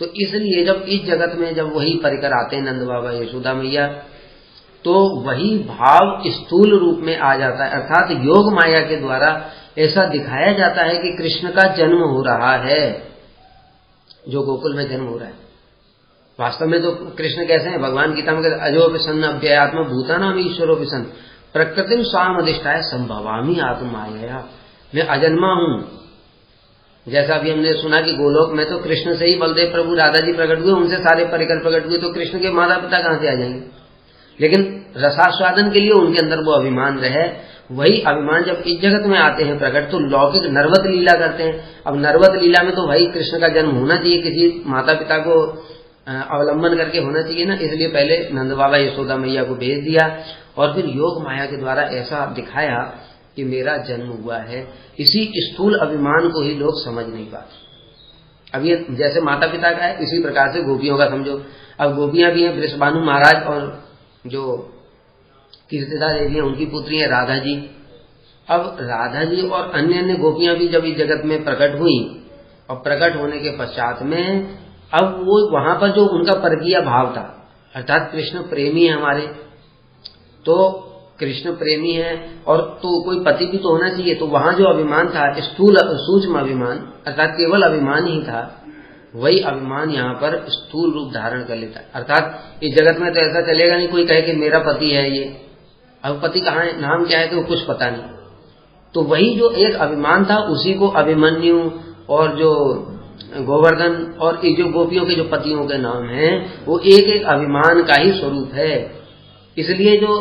तो इसलिए जब इस जगत में जब वही परिकर आते हैं नंद बाबा, यशोदा मैया, तो वही भाव स्थूल रूप में आ जाता है। अर्थात योग माया के द्वारा ऐसा दिखाया जाता है कि कृष्ण का जन्म हो रहा है, जो गोकुल में जन्म हो रहा है। वास्तव में तो कृष्ण कैसे हैं? भगवान गीता में कहते अजोपिसन अव्ययात्म भूतानाम ईश्वरोपिसन प्रकृतिम स्वाम अधिष्ठाय संभवामी आत्माया। मैं अजन्मा हूं। जैसा अभी हमने सुना कि गोलोक में तो कृष्ण से ही बलदेव प्रभु, राधा जी प्रकट हुए, उनसे सारे परिकर प्रकट हुए, तो कृष्ण के माता पिता कहां से आ जाएंगे? लेकिन रसास्वादन के लिए उनके अंदर वो अभिमान रहे। वही अभिमान जब इस जगत में आते हैं प्रकट, तो लौकिक नरवत लीला करते हैं। अब नरवत लीला में तो भाई कृष्ण का जन्म होना चाहिए, किसी माता पिता को अवलंबन करके होना चाहिए ना। इसलिए पहले नंद बाबा यशोदा मैया को भेज दिया, और फिर योग माया के द्वारा ऐसा दिखाया कि मेरा जन्म हुआ है। इसी स्थूल अभिमान को ही लोग समझ नहीं पाते। अब ये जैसे माता पिता का है, इसी प्रकार से गोपियों का समझो। अब गोपियां भी हैं, वृषभानु महाराज और जो कीर्तिदा देवी है उनकी पुत्री है राधा जी। अब राधा जी और अन्य अन्य गोपियां भी जब इस जगत में प्रकट हुई, और प्रकट होने के पश्चात में अब वो वहां पर जो उनका परकीय भाव था, अर्थात कृष्ण प्रेमी है हमारे, तो कृष्ण प्रेमी है और तो कोई पति भी तो होना चाहिए। तो वहां जो अभिमान था, स्थूल सूक्ष्म अभिमान अर्थात केवल अभिमान ही था, वही अभिमान यहाँ पर स्थूल रूप धारण कर लेता है। अर्थात इस जगत में तो ऐसा चलेगा नहीं कोई कहे कि मेरा पति है ये, अब पति कहाँ है, नाम क्या है, तो कुछ पता नहीं। तो वही जो एक अभिमान था उसी को अभिमन्यु और जो गोवर्धन और एक जो गोपियों के जो पतियों के नाम हैं वो एक एक अभिमान का ही स्वरूप है। इसलिए जो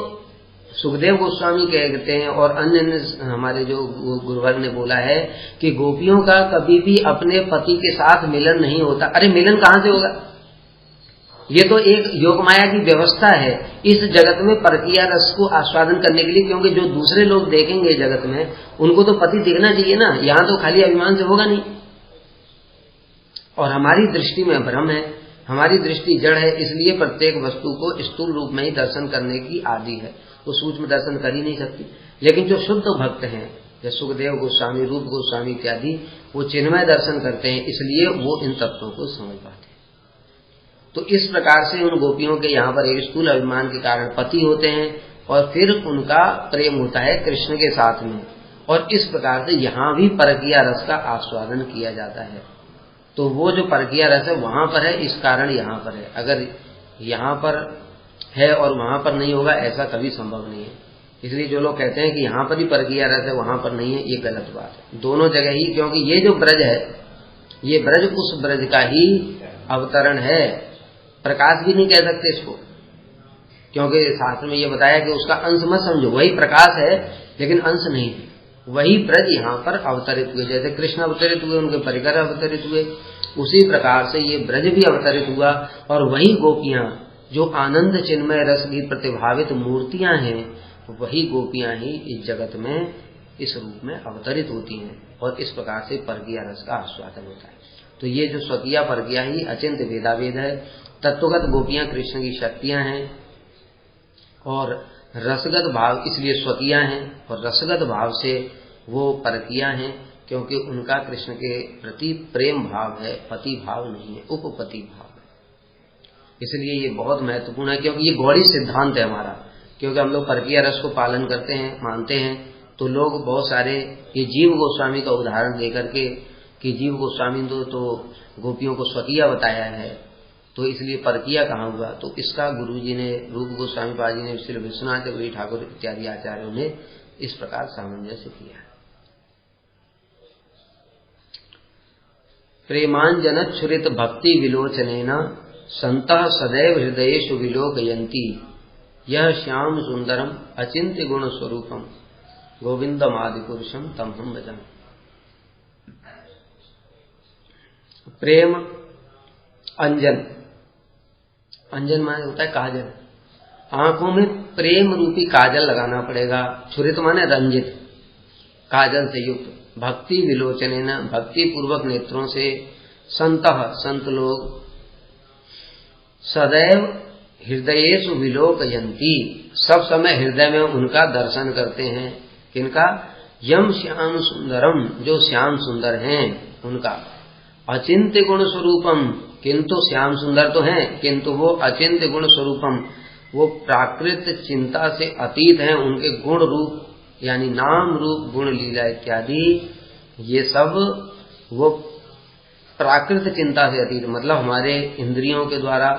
सुखदेव गोस्वामी कहते हैं और अन्य हमारे जो गुरुवर ने बोला है कि गोपियों का कभी भी अपने पति के साथ मिलन नहीं होता। अरे मिलन कहाँ से होगा, ये तो एक योग माया की व्यवस्था है इस जगत में परकीय रस को आस्वादन करने के लिए, क्योंकि जो दूसरे लोग देखेंगे जगत में उनको तो पति दिखना चाहिए ना, यहाँ तो खाली अभिमान से होगा नहीं। और हमारी दृष्टि में भ्रम है, हमारी दृष्टि जड़ है, इसलिए प्रत्येक वस्तु को स्थूल रूप में ही दर्शन करने की आदि है, वो सूक्ष्म दर्शन कर ही नहीं सकती। लेकिन जो शुद्ध भक्त हैं जैसे सुखदेव गोस्वामी, रूप गोस्वामी इत्यादि, वो चिन्मय दर्शन करते हैं, इसलिए वो इन तत्वों को समझ पाते हैं। तो इस प्रकार से उन गोपियों के यहाँ पर एक स्थूल अभिमान के कारण पति होते हैं और फिर उनका प्रेम होता है कृष्ण के साथ में, और इस प्रकार से यहाँ भी परकीय रस का आस्वादन किया जाता है। तो वो जो परकीय रस है वहां पर है, इस कारण यहाँ पर है। अगर यहाँ पर है और वहां पर नहीं होगा ऐसा कभी संभव नहीं है। इसलिए जो लोग कहते हैं कि यहाँ पर ही परकीय रस है वहां पर नहीं है, ये गलत बात है। दोनों जगह ही, क्योंकि ये जो ब्रज है ये ब्रज उस ब्रज का ही अवतरण है, प्रकाश भी नहीं कह सकते इसको, क्योंकि शास्त्र में ये बताया कि उसका अंश मत समझो, वही प्रकाश है लेकिन अंश नहीं है। वही ब्रज यहाँ पर अवतरित हुए, जैसे कृष्ण अवतरित हुए, उनके परिकर अवतरित हुए, उसी प्रकार से ये ब्रज भी अवतरित हुआ। और वही गोपियां जो आनंद चिन्मय रस की प्रतिभावित मूर्तियां हैं, वही गोपियां ही इस जगत में इस रूप में अवतरित होती हैं, और इस प्रकार से परकीय रस का आस्वादन होता है। तो ये जो स्वकीय परकीय ही अचिंत भेदाभेद है। तत्वगत गोपियां कृष्ण की शक्तियां हैं और रसगत भाव इसलिए स्वकीय हैं, और रसगत भाव से वो परकीय हैं क्योंकि उनका कृष्ण के प्रति प्रेम भाव है, पति भाव नहीं है, उपपति भाव है। इसलिए ये बहुत महत्वपूर्ण है, क्योंकि ये गौड़ी सिद्धांत है हमारा। क्योंकि हम लोग परकीय रस को पालन करते हैं, मानते हैं, तो लोग बहुत सारे ये जीव गोस्वामी का उदाहरण देकर के कि जीव गोस्वामी तो गोपियों को स्वकीय बताया है, तो इसलिए परकीय कहाँ हुआ। तो इसका गुरुजी ने, रूप गोस्वामी पाद जी ने, श्री विश्वनाथ चक्रवर्ती ठाकुर इत्यादि आचार्यों ने इस प्रकार सामंजस्य किया। प्रेमांजन छुरित भक्ति विलोचनेन संतः सदैव हृदयेषु विलोकयन्ति यह श्याम सुंदरम अचिंत्य गुण स्वरूपम गोविंदम आदि पुरुषम तम हम भजम। प्रेम अंजन, अंजन माने होता है काजल, आंखों में प्रेम रूपी काजल लगाना पड़ेगा। छुरित माने रंजित, काजल से युक्त। भक्ति विलोचने न, भक्ति पूर्वक नेत्रों से। संतः, संत लोग। सदैव हृदयेषु विलोकयन्ति, सब समय हृदय में उनका दर्शन करते हैं। किनका? यम श्याम सुंदरम, जो श्याम सुंदर हैं उनका। अचिंत्य गुण स्वरूपम, किंतु श्याम सुंदर तो हैं किंतु वो अचिंत्य गुण स्वरूपम, वो प्राकृत चिंता से अतीत हैं। उनके गुण रूप यानी नाम रूप गुण लीला इत्यादि ये सब वो प्राकृत चिंता से अतीत, मतलब हमारे इंद्रियों के द्वारा,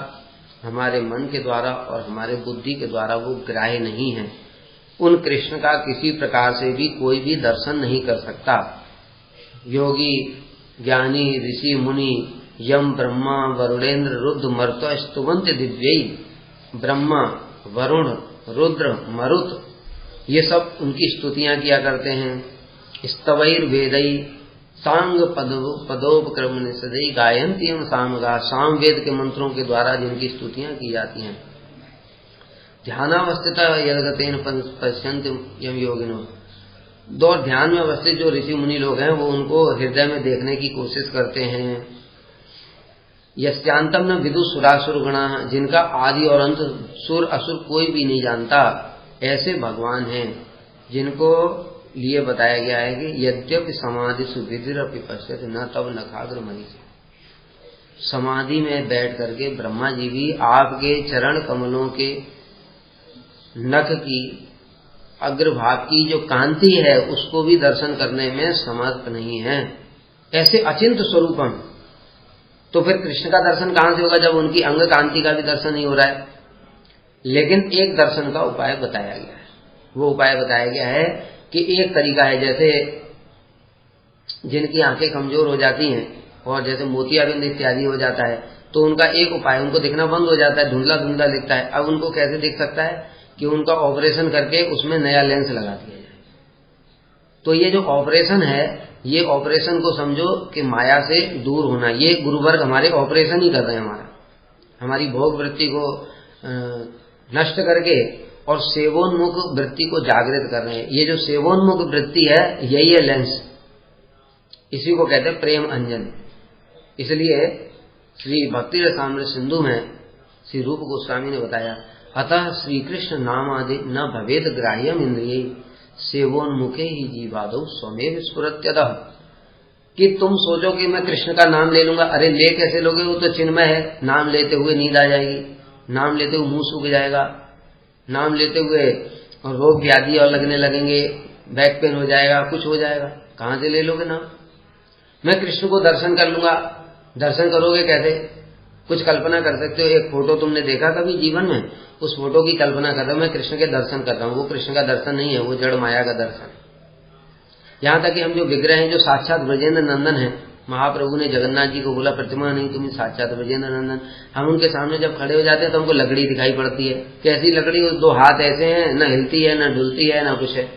हमारे मन के द्वारा और हमारे बुद्धि के द्वारा वो ग्राह्य नहीं है। उन कृष्ण का किसी प्रकार से भी कोई भी दर्शन नहीं कर सकता। योगी, ज्ञानी, ऋषि, मुनि, यम, ब्रह्मा, वरुणेन्द्र, रुद्र, मरुत स्तुवंत दिव्यई, ब्रह्मा, वरुण, रुद्र, मरुत, ये सब उनकी स्तुतियां किया करते हैं। स्तवैर वेदई सांग पदोपक्रम निषदई गायन्ति एवं सामगा, साम वेद के मंत्रों के द्वारा जिनकी स्तुतियां की जाती हैं। ध्यानावस्थित यदगतेन पश्यन्ति यम योगिनो, दो ध्यान में अवस्थित जो ऋषि मुनि लोग हैं वो उनको हृदय में देखने की कोशिश करते हैं। यस्यांतम न विदु सुरासुर गणा, जिनका आदि और अंत सुर असुर कोई भी नहीं जानता, ऐसे भगवान हैं जिनको लिए बताया गया है कि यद्यपि समाधि सुविधिरपि पश्यति न तब नखाग्र मनीषी, समाधि में बैठ करके ब्रह्मा जी भी आपके चरण कमलों के नख की अग्रभाग की जो कांति है उसको भी दर्शन करने में समर्थ नहीं है। ऐसे अचिंत स्वरूपम, तो फिर कृष्ण का दर्शन कहां से होगा जब उनकी अंग कांति का भी दर्शन नहीं हो रहा है। लेकिन एक दर्शन का उपाय बताया गया है। वो उपाय बताया गया है कि एक तरीका है, जैसे जिनकी आंखें कमजोर हो जाती हैं और जैसे मोतियाबिंद इत्यादि हो जाता है, तो उनका एक उपाय, उनको दिखना बंद हो जाता है, धुंधला धुंधला दिखता है। अब उनको कैसे दिख सकता है कि उनका ऑपरेशन करके उसमें नया लेंस लगा दिया जाए। तो ये जो ऑपरेशन है, ये ऑपरेशन को समझो कि माया से दूर होना। ये गुरुवर्ग हमारे ऑपरेशन ही कर रहे हैं, हमारी भोग वृत्ति को नष्ट करके और सेवोन्मुख वृत्ति को जागृत कर रहे हैं। ये जो सेवोन्मुख वृत्ति है यही है लेंस, इसी को कहते हैं प्रेम अंजन। इसलिए श्री भक्ति रसामृत सिंधु में श्री रूप गोस्वामी ने बताया, अतः श्री कृष्ण नाम आदि न भवेद ग्राह्यम इंद्रिय सेवोन्मुखे ही जीवादो स्वमेव स्फुरत्यतः। कि तुम सोचो कि मैं कृष्ण का नाम ले लूंगा, अरे ले कैसे लोगे, वो तो चिन्मय है। नाम लेते हुए नींद आ जाएगी, नाम लेते हुए मुंह सूख जाएगा, नाम लेते हुए रोग व्याधि और लगने लगेंगे, बैक पेन हो जाएगा, कुछ हो जाएगा। कहां से ले लोगे नाम? मैं कृष्ण को दर्शन कर लूंगा। दर्शन करोगे कैसे? कुछ कल्पना कर सकते हो। एक फोटो तुमने देखा कभी जीवन में, उस फोटो की कल्पना कर रहे हो, मैं कृष्ण के दर्शन कर रहा हूं। वो कृष्ण का दर्शन नहीं है, वो जड़ माया का दर्शन है। यहां तक कि हम जो विग्रह हैं, जो साक्षात ब्रजेंद्र नंदन है, महाप्रभु ने जगन्नाथ जी को बोला प्रतिमा नहीं तुम्हें साक्षात ब्रजेंद्र नंदन। हम उनके सामने जब खड़े हो जाते हैं तो हमको लकड़ी दिखाई पड़ती है। कैसी लकड़ी? दो हाथ ऐसे हैं, न हिलती है, न डुलती है, न कुछ है।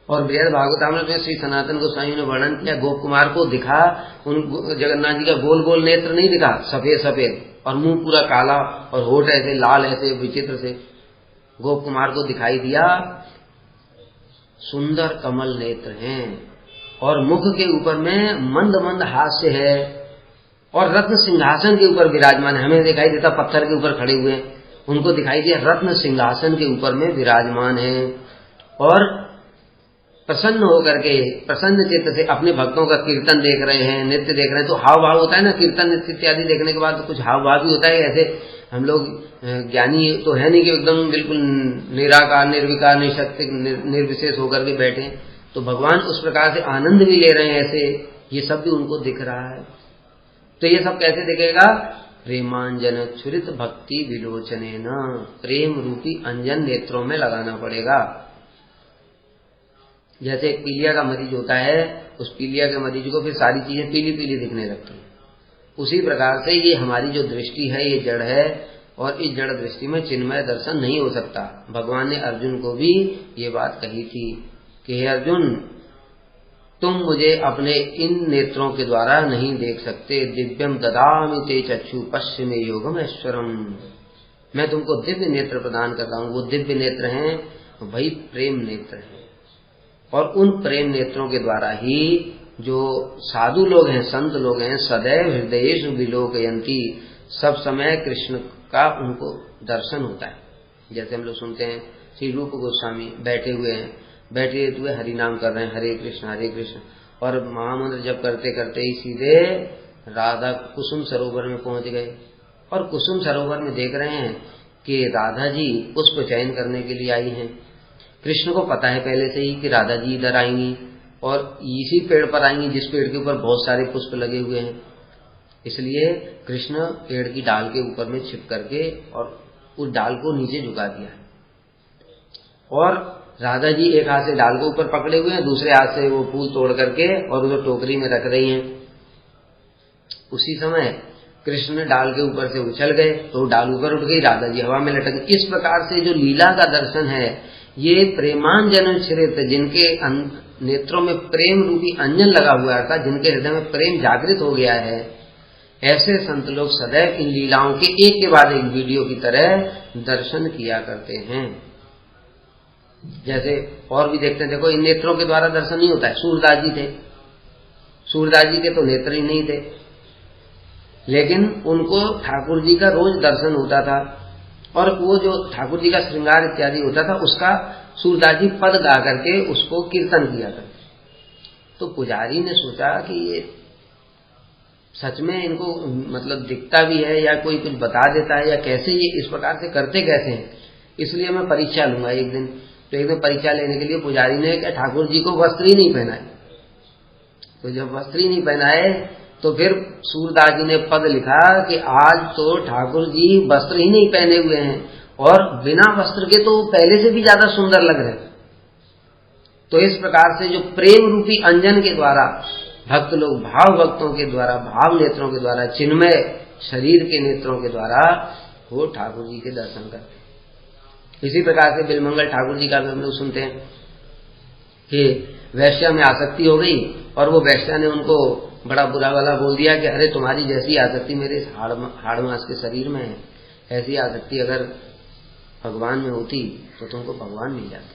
और बृहद भागवतामृत में श्री सनातन गोस्वामी ने वर्णन किया, गोप कुमार को दिखा, उन जगन्नाथ जी का गोल गोल नेत्र नहीं दिखा, सफेद सफेद, और मुंह पूरा काला और होठ ऐसे लाल, ऐसे विचित्र से गोप कुमार को दिखाई दिया। सुंदर कमल नेत्र हैं और मुख के ऊपर में मंद मंद हास्य है और रत्न सिंहासन के ऊपर विराजमान है। हमें दिखाई देता पत्थर के ऊपर खड़े हुए, उनको दिखाई दिया रत्न सिंहासन के ऊपर में विराजमान है और प्रसन्न होकर के प्रसन्न चित्त से अपने भक्तों का कीर्तन देख रहे हैं, नृत्य देख रहे हैं। तो हाव भाव होता है ना, कीर्तन नृत्य इत्यादि देखने के बाद तो कुछ हाव भाव भी होता है। ऐसे हम लोग ज्ञानी तो है नहीं कि एकदम बिल्कुल निराकार निर्विकार निशक्ति निर्विशेष होकर के बैठे, तो भगवान उस प्रकार से आनंद भी ले रहे हैं। ऐसे ये सब भी उनको दिख रहा है। तो ये सब कैसे दिखेगा? प्रेमांजन छुरित भक्ति विलोचने न, प्रेम रूपी अंजन नेत्रों में लगाना पड़ेगा। जैसे एक पीलिया का मरीज होता है, उस पीलिया के मरीज को फिर सारी चीजें पीली पीली दिखने लगती हैं। उसी प्रकार से ये हमारी जो दृष्टि है ये जड़ है और इस जड़ दृष्टि में चिन्मय दर्शन नहीं हो सकता। भगवान ने अर्जुन को भी ये बात कही थी कि हे अर्जुन, तुम मुझे अपने इन नेत्रों के द्वारा नहीं देख सकते। दिव्यम ददामि ते चक्षु पश्चिमे योगम ऐश्वरम, मैं तुमको दिव्य नेत्र प्रदान करता हूं। वो दिव्य नेत्र हैं वही प्रेम नेत्र हैं और उन प्रेम नेत्रों के द्वारा ही जो साधु लोग हैं, संत लोग हैं, सदैव हृदयेषु विलोकयन्ति, सब समय कृष्ण का उनको दर्शन होता है। जैसे हम लोग सुनते हैं श्री रूप गोस्वामी बैठे हुए हैं, बैठे हुए हरि नाम कर रहे हैं, हरे कृष्ण, और महामंत्र जप करते करते ही सीधे राधा कुसुम सरोवर में पहुंच गए। और कुसुम सरोवर में देख रहे हैं कि राधा जी पुष्प चयन करने के लिए आई हैं। कृष्ण को पता है पहले से ही कि राधा जी इधर आएंगी और इसी पेड़ पर आएंगी जिस पेड़ के ऊपर बहुत सारे पुष्प लगे हुए हैं। इसलिए कृष्ण पेड़ की डाल के ऊपर में छिप करके और उस डाल को नीचे झुका दिया और राधा जी एक हाथ से डाल को ऊपर पकड़े हुए हैं, दूसरे हाथ से वो फूल तोड़ करके और उसे टोकरी में रख रही हैं। उसी समय कृष्ण ने डाल के ऊपर से उछल गए तो डाल ऊपर उठ गई, राधा जी हवा में लटक गई। इस प्रकार से जो लीला का दर्शन है ये प्रेमांजन श्रित, जिनके नेत्रों में प्रेम रूपी अंजन लगा हुआ था, जिनके हृदय में प्रेम जागृत हो गया है, ऐसे संत लोग सदैव इन लीलाओं के एक के बाद एक वीडियो की तरह दर्शन किया करते हैं। जैसे और भी देखते हैं, देखो इन नेत्रों के द्वारा दर्शन नहीं होता है। सूरदास जी थे, सूरदास जी के तो नेत्र ही नहीं थे, लेकिन उनको ठाकुर जी का रोज दर्शन होता था और वो जो ठाकुर जी का श्रृंगार इत्यादि होता था उसका सूरदास जी पद गा करके उसको कीर्तन किया करते। तो पुजारी ने सोचा कि ये सच में इनको मतलब दिखता भी है या कोई कुछ बता देता है या कैसे ये इस प्रकार से करते कैसे हैं, इसलिए मैं परीक्षा लूंगा एक दिन। तो एक दिन परीक्षा लेने के लिए पुजारी ने क्या ठाकुर जी को वस्त्र ही नहीं पहनाए। तो जब वस्त्र ही नहीं पहनाए तो फिर सूरदास जी ने पद लिखा कि आज तो ठाकुर जी वस्त्र ही नहीं पहने हुए हैं और बिना वस्त्र के तो पहले से भी ज्यादा सुंदर लग रहे हैं। तो इस प्रकार से जो प्रेम रूपी अंजन के द्वारा भक्त लोग भाव भक्तों के द्वारा, भाव नेत्रों के द्वारा, चिन्मय शरीर के नेत्रों के द्वारा वो ठाकुर जी के दर्शन करते। इसी प्रकार से बिलमंगल ठाकुर जी का भी हम लोग सुनते हैं कि वैश्या में आसक्ति हो गई और वो वैश्या ने उनको बड़ा बुरा वाला बोल दिया कि अरे तुम्हारी जैसी आसक्ति मेरे हाड़ मांस के शरीर में है, ऐसी आसक्ति अगर भगवान में होती तो तुमको भगवान मिल जाते।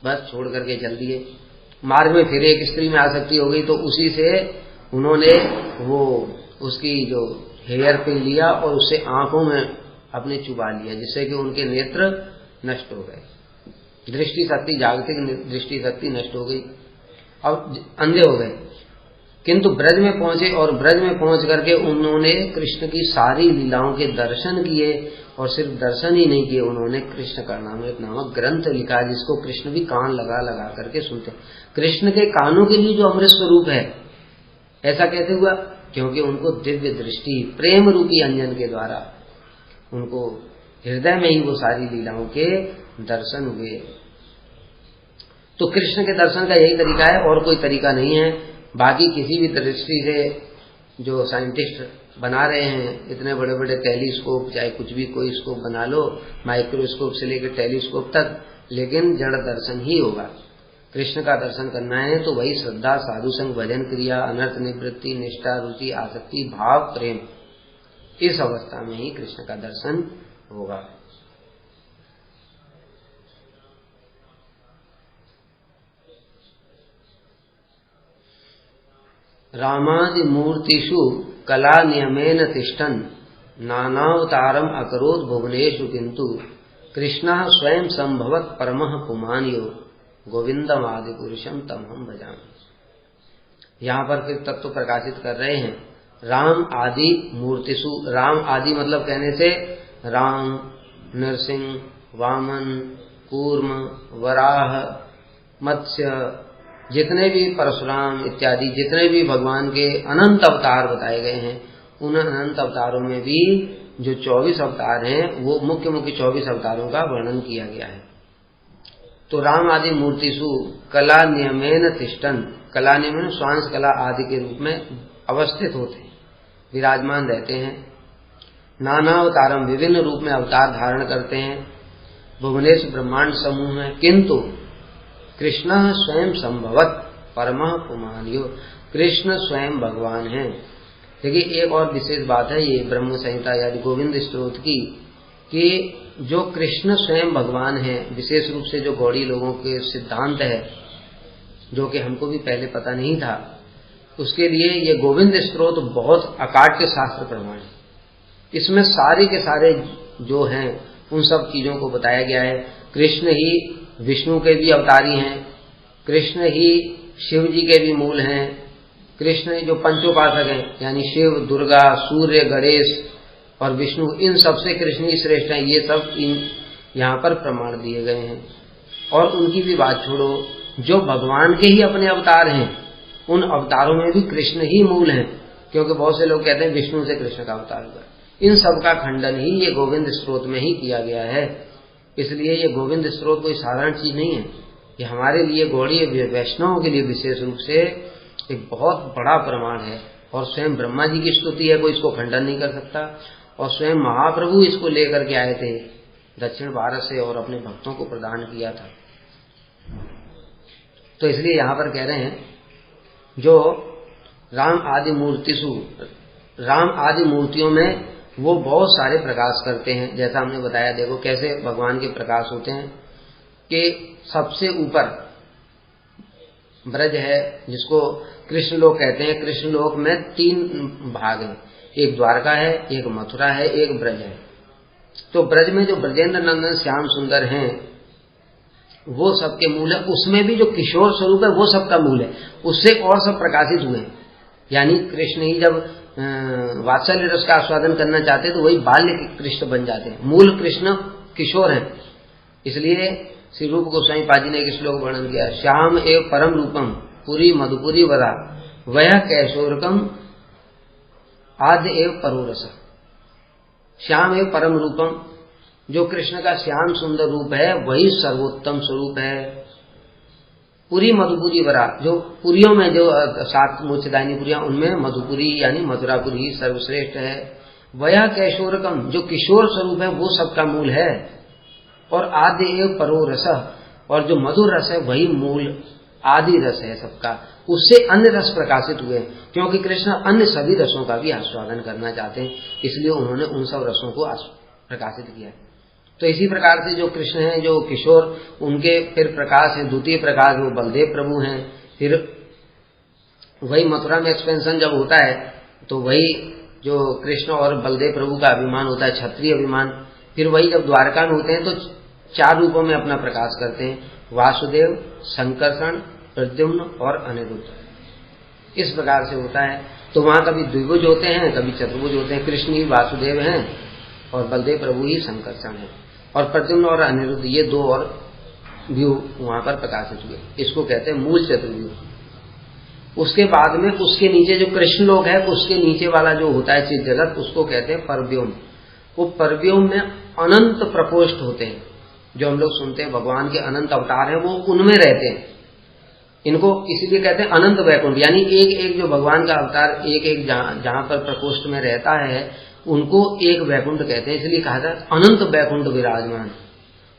बस छोड़ करके चल दिए। मार्ग में फिर एक स्त्री में आसक्ति हो गई तो उसी से उन्होंने वो उसकी जो हेयर पिन लिया और उससे आंखों में अपने चुबा लिया, जिससे कि उनके नेत्र नष्ट हो गए, दृष्टि शक्ति, जागतिक दृष्टि शक्ति नष्ट हो गई, अब अंधे हो गए। किंतु ब्रज में पहुंचे और ब्रज में पहुंच करके उन्होंने कृष्ण की सारी लीलाओं के दर्शन किए और सिर्फ दर्शन ही नहीं किए, उन्होंने कृष्ण कर्णामृत नामक ग्रंथ लिखा जिसको कृष्ण भी कान लगा लगा करके सुनते। कृष्ण के कानों के लिए जो अमृत स्वरूप है, ऐसा कैसे हुआ? क्योंकि उनको दिव्य दृष्टि प्रेम रूपी अंजन के द्वारा उनको हृदय में ही वो सारी लीलाओं के दर्शन हुए। तो कृष्ण के दर्शन का यही तरीका है और कोई तरीका नहीं है। बाकी किसी भी दृष्टि से जो साइंटिस्ट बना रहे हैं इतने बड़े बड़े टेलीस्कोप, चाहे कुछ भी कोई स्कोप बना लो, माइक्रोस्कोप से लेकर टेलीस्कोप तक, लेकिन जड़ दर्शन ही होगा। कृष्ण का दर्शन करना है तो वही श्रद्धा, साधु संग, भजन क्रिया, अनर्थ निवृत्ति, निष्ठा, रुचि, आसक्ति, भाव, प्रेम, इस अवस्था में ही कृष्ण का दर्शन होगा। रामादि मूर्तिषु कला नियमेन तिष्ठन् नानावतारम अकरोत् भुवनेषु किंतु कृष्णः स्वयं संभवत परमः पुमान्यो गोविंदम आदि पुरुषम तमहम भजामि। यहाँ पर फिर तत्व प्रकाशित कर रहे हैं। राम आदि मूर्तिषु, राम आदि मतलब कहने से राम, नरसिंह, वामन, कूर्म, वराह, मत्स्य, जितने भी परशुराम इत्यादि जितने भी भगवान के अनंत अवतार बताए गए हैं, उन अनंत अवतारों में भी जो 24 अवतार हैं वो मुख्य मुख्य 24 अवतारों का वर्णन किया गया है। तो राम आदि मूर्तिषु कला नियमेन तिष्ठन्, कला नियमेन श्वांस कला आदि के रूप में अवस्थित होते हैं, विराजमान रहते हैं। नाना अवतारम, विभिन्न रूप में अवतार धारण करते हैं भुवनेश ब्रह्मांड समूह में, किंतु कृष्ण स्वयं संभवत परमः पुमान्यो, कृष्ण स्वयं भगवान है। देखिए एक और विशेष बात है ये ब्रह्म संहिता यानी गोविंद स्तोत्र की, कि जो कृष्ण स्वयं भगवान है, विशेष रूप से जो गौड़ी लोगों के सिद्धांत है, जो कि हमको भी पहले पता नहीं था, उसके लिए ये गोविंद स्तोत्र बहुत अकाट्य शास्त्र प्रमाण है। इसमें सारे के सारे जो हैं उन सब चीजों को बताया गया है। कृष्ण ही विष्णु के भी अवतारी हैं, कृष्ण ही शिव जी के भी मूल हैं, कृष्ण जो पंचोपासक हैं यानी शिव, दुर्गा, सूर्य, गणेश और विष्णु, इन सबसे कृष्ण ही श्रेष्ठ हैं। ये सब इन यहाँ पर प्रमाण दिए गए हैं। और उनकी भी बात छोड़ो, जो भगवान के ही अपने अवतार हैं उन अवतारों में भी कृष्ण ही मूल हैं, क्योंकि बहुत से लोग कहते हैं विष्णु से कृष्ण का अवतार हुआ। इन सब का खंडन ही ये गोविंद स्तोत्र में ही किया गया है। इसलिए ये गोविंद स्तोत्र कोई साधारण चीज नहीं है, ये हमारे लिए गौड़ीय वैष्णवों के लिए विशेष रूप से एक बहुत बड़ा प्रमाण है। और स्वयं ब्रह्मा जी की स्तुति है, कोई इसको खंडन नहीं कर सकता। और स्वयं महाप्रभु इसको लेकर के आए थे दक्षिण भारत से और अपने भक्तों को प्रदान किया था। तो इसलिए यहाँ पर कह रहे हैं जो राम आदि मूर्तिषु, राम आदि मूर्तियों में वो बहुत सारे प्रकाश करते हैं। जैसा हमने बताया, देखो कैसे भगवान के प्रकाश होते हैं कि सबसे ऊपर ब्रज है जिसको कृष्ण लोक कहते हैं। कृष्ण लोक में 3 भाग हैं, एक द्वारका है, एक मथुरा है, एक ब्रज है। तो ब्रज में जो ब्रजेंद्र नंदन श्याम सुंदर हैं वो सबके मूल है। उसमें भी जो किशोर स्वरूप है वो सबका मूल है, उससे और सब प्रकाशित हुए हैं। यानी कृष्ण ही जब वात्सल्य रस का आस्वादन करना चाहते हैं तो वही बाल्य कृष्ण बन जाते हैं। मूल कृष्ण किशोर हैं। इसलिए श्री रूप गोस्वामी पाजी ने एक श्लोक वर्णन किया, श्याम एव परम रूपम पुरी मधुपुरी वरा वह कैशोरकम आद्य एव परोरस। श्याम एव परम रूपम, जो कृष्ण का श्याम सुंदर रूप है वही सर्वोत्तम स्वरूप है। पुरी मधुपुरी वरा, जो पुरियों में जो 7 मोक्षदायिनी पुरियां उनमें मधुपुरी यानी मथुरापुरी सर्वश्रेष्ठ है। वया कैशोरकम, जो किशोर स्वरूप है वो सबका मूल है। और आदि एव परो रस, और जो मधुर रस है वही मूल आदि रस है सबका। उससे अन्य रस प्रकाशित हुए, क्योंकि कृष्ण अन्य सभी रसों का भी आस्वादन करना चाहते हैं, इसलिए उन्होंने उन सब रसों को प्रकाशित किया है। तो इसी प्रकार से जो कृष्ण हैं, जो किशोर, उनके फिर प्रकाश है, द्वितीय प्रकाश वो बलदेव प्रभु हैं। फिर वही मथुरा में एक्सपेंशन जब होता है तो वही जो कृष्ण और बलदेव प्रभु का अभिमान होता है, क्षत्रिय अभिमान, फिर वही जब द्वारका में होते हैं तो 4 रूपों में अपना प्रकाश करते हैं, वासुदेव, संकर्षण, प्रद्युम्न और अनिरुद्ध। इस प्रकार से होता है। तो वहां कभी द्विभुज होते हैं, कभी चतुर्भुज होते हैं। कृष्ण ही वासुदेव हैं और बलदेव प्रभु ही संकर्षण है, और प्रद्युम्न और अनिरुद्ध ये 2 और व्यू वहां पर प्रकाशित हुए। इसको कहते हैं मूल चतुर्व्यूह। उसके बाद में उसके नीचे जो कृष्ण लोक है उसके नीचे वाला जो होता है चित जगत, उसको कहते हैं परव्योम। वो परव्योम में अनंत प्रकोष्ठ होते हैं, जो हम लोग सुनते हैं भगवान के अनंत अवतार हैं वो उनमें रहते हैं। इनको इसीलिए कहते हैं अनंत वैकुंठ, यानी एक एक जो भगवान का अवतार एक एक जहां पर प्रकोष्ठ में रहता है उनको एक वैकुंठ कहते हैं। इसलिए कहा जाता है अनंत वैकुंठ विराजमान।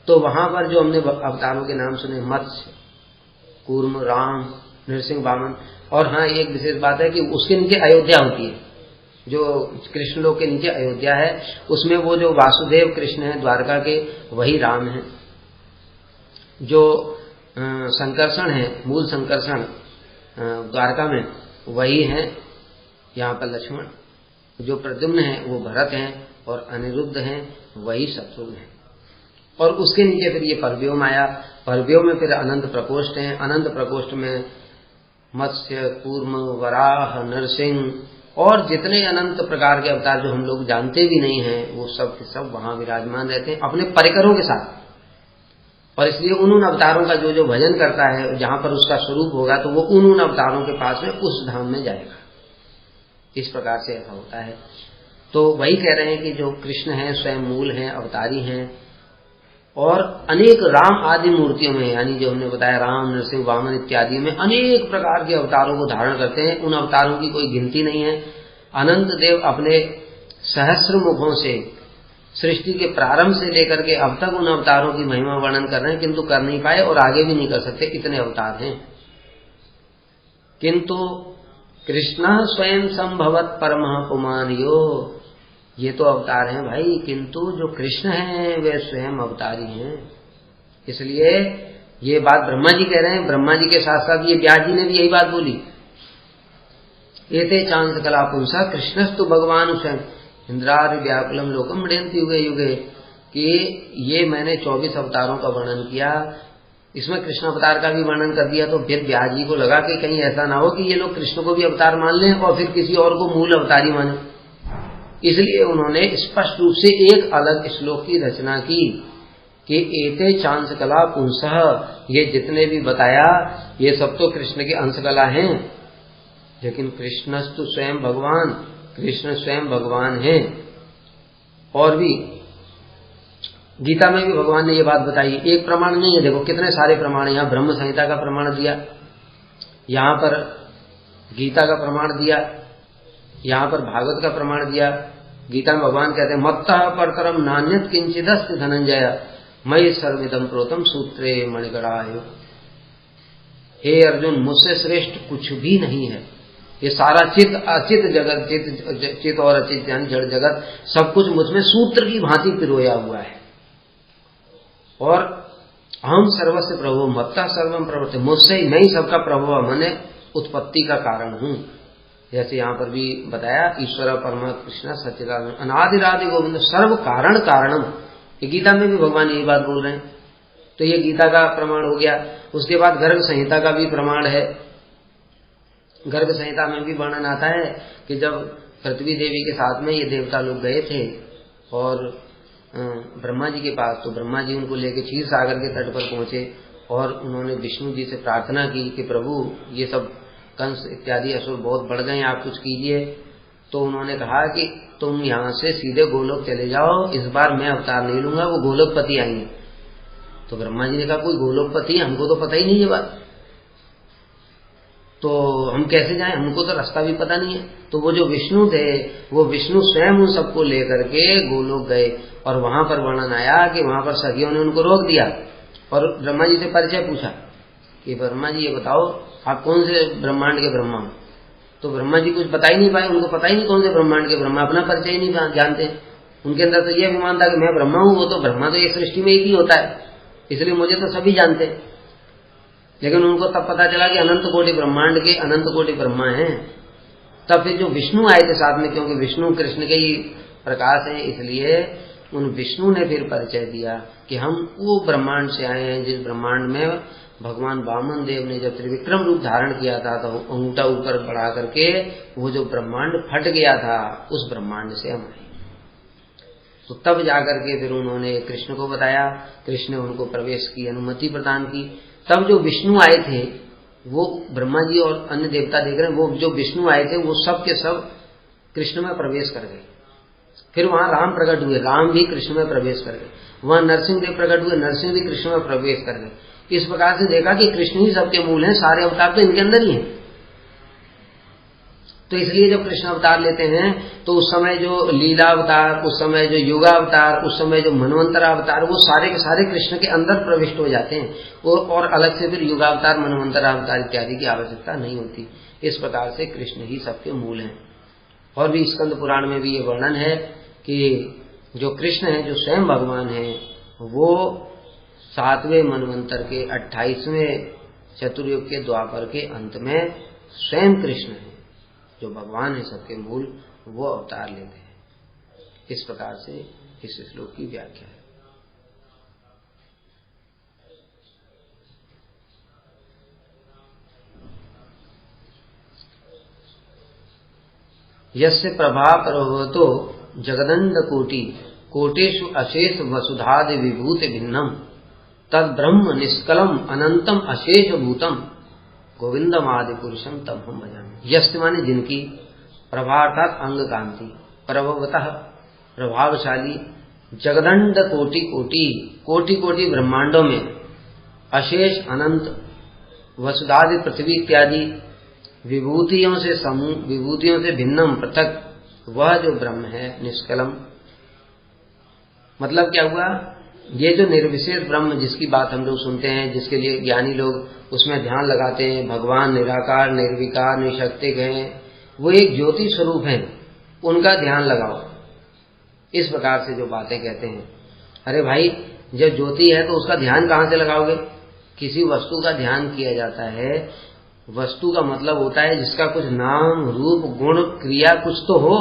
तो वहां पर जो हमने अवतारों के नाम सुने, मत्स्य, कूर्म, राम, नृसिंह, वामन, और हाँ एक विशेष बात है कि उसके नीचे अयोध्या होती है। जो कृष्ण लोक के नीचे अयोध्या है उसमें वो जो वासुदेव कृष्ण है द्वारका के वही राम है। जो संकर्षण है, मूल संकर्षण द्वारका में वही है यहाँ पर लक्ष्मण। जो प्रद्युम्न है वो भरत हैं, और अनिरुद्ध हैं वही शत्रुघ्न है। और उसके नीचे फिर ये परव्योम आया। परव्योम में फिर अनंत प्रकोष्ठ हैं। अनंत प्रकोष्ठ में मत्स्य, कूर्म, वराह, नरसिंह और जितने अनंत प्रकार के अवतार जो हम लोग जानते भी नहीं हैं वो सब के सब वहां विराजमान रहते हैं अपने परिकरों के साथ। और इसलिए उन अवतारों का जो जो भजन करता है जहां पर उसका स्वरूप होगा तो वो उन अवतारों के पास में उस धाम में जाएगा। इस प्रकार से ऐसा होता है। तो वही कह रहे हैं कि जो कृष्ण हैं स्वयं मूल हैं, अवतारी हैं, और अनेक राम आदि मूर्तियों में, यानी जो हमने बताया राम, नरसिंह, वामन इत्यादि में अनेक प्रकार के अवतारों को धारण करते हैं। उन अवतारों की कोई गिनती नहीं है। अनंत देव अपने सहस्र मुखों से सृष्टि के प्रारंभ से लेकर के अब तक उन अवतारों की महिमा वर्णन कर रहे हैं, किंतु कर नहीं पाए और आगे भी नहीं कर सकते, इतने अवतार हैं। किंतु कृष्ण स्वयं संभवत परमः पुमान यो, ये तो अवतार हैं भाई, किंतु जो कृष्ण हैं वे स्वयं अवतारी हैं। इसलिए ये बात ब्रह्मा जी कह रहे हैं। ब्रह्मा जी के साथ साथ ये व्यास जी ने भी यही बात बोली, एते चांस कला पुंसा कृष्णस्तु भगवान स्वयं इंद्रादि व्याकुलम लोकम मृडयन्ति युगे युगे, कि ये मैंने 24 अवतारों का वर्णन किया, इसमें कृष्ण अवतार का भी वर्णन कर दिया। तो फिर व्यास जी को लगा कि कहीं ऐसा ना हो कि ये लोग कृष्ण को भी अवतार मान लें और फिर किसी और को मूल अवतारी माने। इसलिए उन्होंने स्पष्ट रूप से एक अलग श्लोक की रचना की कि एते चांस कला पुंसः, ये जितने भी बताया ये सब तो कृष्ण के अंश कला हैं, लेकिन कृष्णस्तु स्वयं भगवान, कृष्ण स्वयं भगवान हैं। और भी गीता में भी भगवान ने ये बात बताई। एक प्रमाण नहीं है, देखो कितने सारे प्रमाण, यहाँ ब्रह्म संहिता का प्रमाण दिया, यहाँ पर गीता का प्रमाण दिया, यहाँ पर भागवत का प्रमाण दिया। गीता में भगवान कहते हैं मत्तः परतरम नान्यत किंचिदस्ति धनंजय मयि सर्वमिदं प्रोतम सूत्रे मणिगणाय। हे अर्जुन, मुझसे श्रेष्ठ कुछ भी नहीं है। ये सारा चित अचित जगत, चित और अचित यानी जड़ जगत, सब कुछ मुझमें सूत्र की भांति पिरोया हुआ है। और अहम सर्वस्य प्रभु मत्तः सर्वम प्रवर्ते, मुझसे मैं ही सबका प्रभु, मैंने उत्पत्ति का कारण हूं। जैसे यहाँ पर भी बताया ईश्वर परम कृष्ण सच्चिदानंद अनादिरादि गोविंद सर्व कारण कारणम, ये गीता में भी भगवान यही बात बोल रहे हैं। तो ये गीता का प्रमाण हो गया। उसके बाद गर्ग संहिता का भी प्रमाण है। गर्ग संहिता में भी वर्णन आता है कि जब पृथ्वी देवी के साथ में ये देवता लोग गए थे और ब्रह्मा जी के पास। तो ब्रह्मा जी उनको लेके क्षीर सागर के तट पर पहुंचे और उन्होंने विष्णु जी से प्रार्थना की कि प्रभु ये सब कंस इत्यादि असुर बहुत बढ़ गए, आप कुछ कीजिए। तो उन्होंने कहा कि तुम यहाँ से सीधे गोलोक चले जाओ, इस बार मैं अवतार नहीं लूंगा, वो गोलोकपति आएंगे। तो ब्रह्मा जी ने कहा कोई गोलोकपति, हमको तो पता ही नहीं ये बात, तो हम कैसे जाएं, हमको तो रास्ता भी पता नहीं है। तो वो जो विष्णु थे वो विष्णु स्वयं उन सबको लेकर के गोलोक गए और वहां पर वर्णन आया कि वहां पर सखियों ने उनको रोक दिया और ब्रह्मा जी से परिचय पूछा कि ब्रह्मा जी ये बताओ आप कौन से ब्रह्मांड के ब्रह्मा हो। तो ब्रह्मा जी कुछ बता ही नहीं पाए, उनको पता ही नहीं कौन से ब्रह्मांड के ब्रह्मा, अपना परिचय ही नहीं जानते। उनके अंदर तो यह अभिमान था कि मैं ब्रह्मा हूं, वो तो ब्रह्मा तो एक सृष्टि में एक ही होता है, इसलिए मुझे तो सभी जानते। लेकिन उनको तब पता चला कि अनंत कोटि ब्रह्मांड के अनंत कोटि ब्रह्मा हैं। तब फिर जो विष्णु आए थे साथ में, क्योंकि विष्णु कृष्ण के ही प्रकाश हैं, इसलिए उन विष्णु ने फिर परिचय दिया कि हम वो ब्रह्मांड से आए हैं जिस ब्रह्मांड में भगवान वामन देव ने जब त्रिविक्रम रूप धारण किया था तो अंगूठा ऊपर बढ़ा करके वो जो ब्रह्मांड फट गया था, उस ब्रह्मांड से हम आए। तो तब जाकर के फिर उन्होंने कृष्ण को बताया, कृष्ण ने उनको प्रवेश की अनुमति प्रदान की। तब जो विष्णु आए थे वो ब्रह्मा जी और अन्य देवता देख रहे हैं, वो जो विष्णु आए थे वो सब के सब कृष्ण में प्रवेश कर गए। फिर वहां राम प्रकट हुए, राम भी कृष्ण में प्रवेश कर गए। वहां नरसिंह देव प्रकट हुए, नरसिंह भी कृष्ण में प्रवेश कर गए। इस प्रकार से देखा कि कृष्ण ही सबके मूल हैं, सारे अवतार तो इनके अंदर ही हैं। तो इसलिए जब कृष्ण अवतार लेते हैं तो उस समय जो लीला अवतार, उस समय जो युगावतार, उस समय जो मनवंतरा अवतार, वो सारे के सारे कृष्ण के अंदर प्रविष्ट हो जाते हैं और अलग से फिर युगावतार, मनवंतरा अवतार इत्यादि की आवश्यकता नहीं होती। इस प्रकार से कृष्ण ही सबके मूल हैं। और भी स्कंद पुराण में भी ये वर्णन है कि जो कृष्ण है, जो स्वयं भगवान है, वो 7वें मनवंतर के 28वें चतुर्युग के द्वापर के अंत में स्वयं कृष्ण है, जो भगवान है सबके मूल, वो अवतार लेते हैं। इस प्रकार से इस श्लोक की व्याख्या है। यस्य प्रभा प्रभवतो जगदंड कोटि कोटेषु अशेष वसुधादि विभूति भिन्नम तद ब्रह्म निष्कलम अनंतम अशेष भूतम गोविंदम आदि पुरुषम तब हम भजामि। यस्य माने जिनकी, प्रभा अर्थात अंग कांति, प्रभवतः प्रभावशाली, जगदंड कोटि कोटि कोटि कोटि ब्रह्मांडों में अशेष अनंत वसुधादि पृथ्वी इत्यादि विभूतियों से समूह, विभूतियों से भिन्नम पृथक, वह जो ब्रह्म है निष्कलम। मतलब क्या हुआ, ये जो निर्विशेष ब्रह्म जिसकी बात हम लोग सुनते हैं, जिसके लिए ज्ञानी लोग उसमें ध्यान लगाते हैं, भगवान निराकार निर्विकार निशक्तिक हैं, वो एक ज्योति स्वरूप हैं, उनका ध्यान लगाओ। इस प्रकार से जो बातें कहते हैं, अरे भाई जब ज्योति है तो उसका ध्यान कहाँ से लगाओगे। किसी वस्तु का ध्यान किया जाता है, वस्तु का मतलब होता है जिसका कुछ नाम रूप गुण क्रिया कुछ तो हो,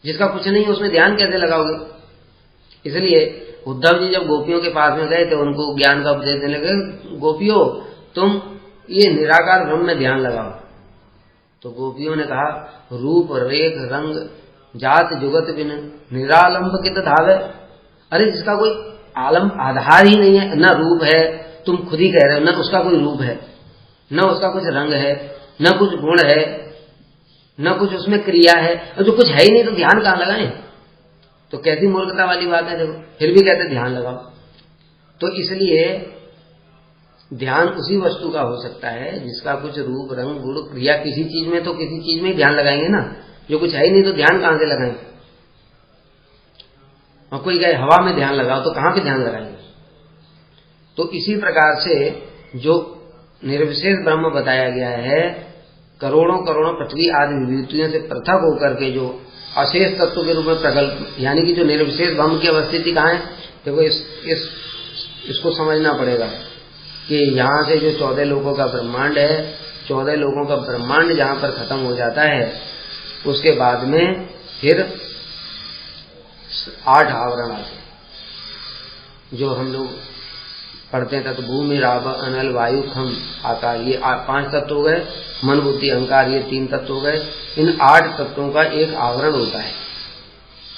जिसका कुछ नहीं है उसमें ध्यान कैसे लगाओगे। इसलिए उद्धव जी जब गोपियों के पास में गए थे, उनको ज्ञान का उपदेश देने लगे, गोपियों तुम ये निराकार ब्रह्म में ध्यान लगाओ। तो गोपियों ने कहा रूप रेख रंग जात जुगत बिन निरालंब कित धावे। अरे जिसका कोई आधार ही नहीं है, न रूप है, तुम खुद ही कह रहे हो, न उसका कोई रूप है, न उसका कुछ रंग है, न कुछ गुण है, न कुछ उसमें क्रिया है, और जो कुछ है ही नहीं तो ध्यान कहाँ लगाएं। तो कैसी मूर्खता वाली बात है। देखो फिर भी कहते ध्यान लगाओ। तो इसलिए ध्यान उसी वस्तु का हो सकता है जिसका कुछ रूप रंग गुण क्रिया, किसी चीज में तो किसी चीज में ही ध्यान लगाएंगे ना, जो कुछ है ही नहीं तो ध्यान कहां से लगाएं। और कोई कहे हवा में ध्यान लगाओ तो कहां पे ध्यान लगाएंगे। तो इसी प्रकार से जो निर्विशेष ब्रह्म बताया गया है, करोड़ों करोड़ों पृथ्वी आदि विभूतियों से पृथक होकर के जो अशेष तत्व के रूप में प्रकल्प, यानी कि जो निर्विशेष ब्रह्म की अवस्थिति कहाँ है। देखो इसको समझना पड़ेगा कि यहाँ से जो 14 लोगों का ब्रह्मांड है, 14 लोगों का ब्रह्मांड जहाँ पर खत्म हो जाता है, उसके बाद में फिर 8 आवरण आते हैं, जो हम लोग पढ़ते हैं तत्व भूमि राव अनल वायु खम आकाश, ये 5 तत्व हो गए। मन बुद्धि अहंकार, ये 3 तत्व हो गए। इन 8 तत्वों का एक आवरण होता है।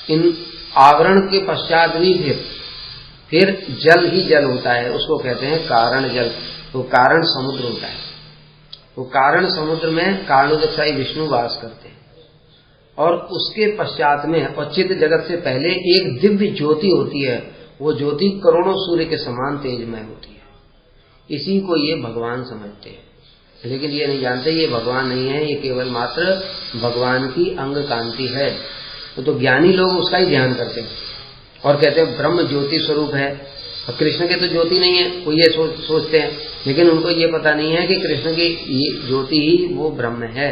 इन आवरण के पश्चात भी फिर जल ही जल होता है, उसको कहते हैं कारण जल। तो कारण समुद्र होता है। तो कारण समुद्र में कारणोदकशाही विष्णु वास करते हैं। और उसके पश्चात में और चित्त जगत से पहले एक दिव्य ज्योति होती है। वो ज्योति करोड़ों सूर्य के समान तेजमय होती है। इसी को ये भगवान समझते हैं, लेकिन ये नहीं जानते ये भगवान नहीं है, ये केवल मात्र भगवान की अंग कांति है। तो ज्ञानी लोग उसका ही ध्यान करते हैं और कहते हैं ब्रह्म ज्योति स्वरूप है। और कृष्ण के तो ज्योति नहीं है, वो ये सोचते हैं, लेकिन उनको ये पता नहीं है कि कृष्ण की ये ज्योति ही वो ब्रह्म है।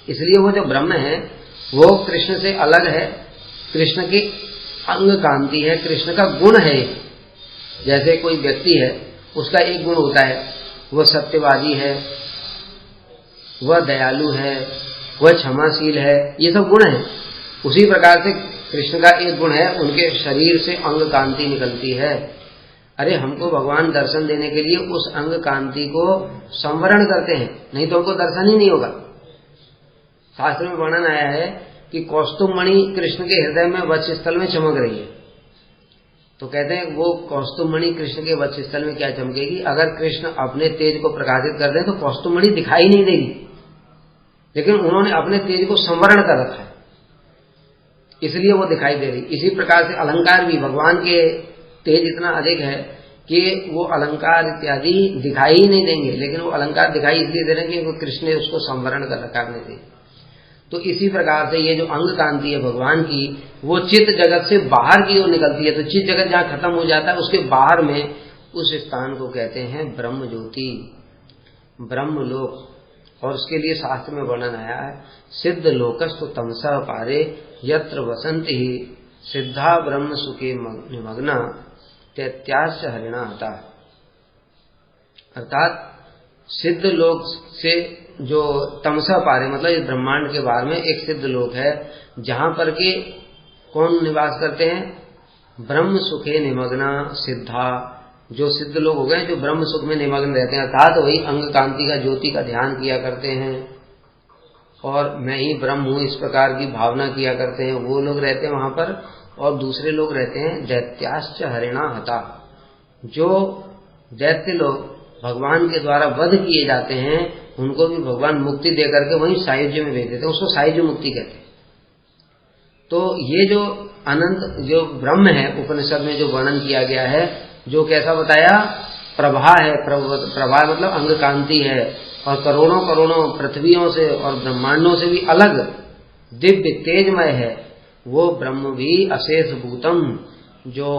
इसलिए वो जो ब्रह्म है वो कृष्ण से अलग है, कृष्ण की अंग कांति है, कृष्ण का गुण है। जैसे कोई व्यक्ति है, उसका एक गुण होता है, वह सत्यवादी है, वह दयालु है, वह क्षमाशील है, ये सब गुण है। उसी प्रकार से कृष्ण का एक गुण है, उनके शरीर से अंग कांति निकलती है। अरे हमको भगवान दर्शन देने के लिए उस अंग कांति को संवरण करते हैं, नहीं तो हमको दर्शन ही नहीं होगा। शास्त्र में वर्णन आया है कि कौस्तुभमणि कृष्ण के हृदय में वक्षस्थल में चमक रही है। तो कहते हैं वो कौस्तुभमणि कृष्ण के वक्षस्थल में क्या चमकेगी? अगर कृष्ण अपने तेज को प्रकाशित कर दें तो कौस्तुभमणि दिखाई नहीं देगी, लेकिन उन्होंने अपने तेज को संवरण कर रखा है, इसलिए वो दिखाई दे रही। इसी प्रकार से अलंकार भी, भगवान के तेज इतना अधिक है कि वो अलंकार इत्यादि दिखाई ही नहीं देंगे, लेकिन वो अलंकार दिखाई इसलिए दे रहे हैं कि कृष्ण ने उसको संवरण कर रखा अपने तेज। तो इसी प्रकार से ये जो अंग कांति है भगवान की, वो चित्त जगत से बाहर की ओर निकलती है। तो चित्त जगत जहाँ खत्म हो जाता है उसके बाहर में उस स्थान को कहते हैं ब्रह्म ज्योति, ब्रह्म लोक। और उसके लिए शास्त्र में वर्णन आया है, सिद्ध लोकस्तु तमसा पारे यत्र वसंति ही सिद्धा ब्रह्म सुखे निमग्ना तैत्याश्च हरिणा हता। अर्थात सिद्ध लोक से जो तमसा पारे, मतलब इस ब्रह्मांड के बारे में एक सिद्ध लोक है, जहां पर के कौन निवास करते हैं? ब्रह्म सुखे निमग्ना सिद्धा, जो सिद्ध लोग हो गए जो ब्रह्म सुख में निमग्न रहते हैं, अर्थात वही अंग कांति का ज्योति का ध्यान किया करते हैं और मैं ही ब्रह्म हूं इस प्रकार की भावना किया करते हैं, वो लोग रहते हैं वहां पर। और दूसरे लोग रहते हैं दैत्याश्च हरिणा हता, जो दैत्य लोग भगवान के द्वारा वध किए जाते हैं, उनको भी भगवान मुक्ति देकर के वहीं सायुज्य में भेज देते हैं, उसको सायुज्य मुक्ति कहते हैं। तो ये जो अनंत जो ब्रह्म है, उपनिषद में जो वर्णन किया गया है, जो कैसा बताया? प्रभा है, प्रभा मतलब अंग कांति है, और करोड़ों करोड़ों पृथ्वियों से और ब्रह्मांडों से भी अलग दिव्य तेजमय है। वो ब्रह्म भी अशेष भूतम, जो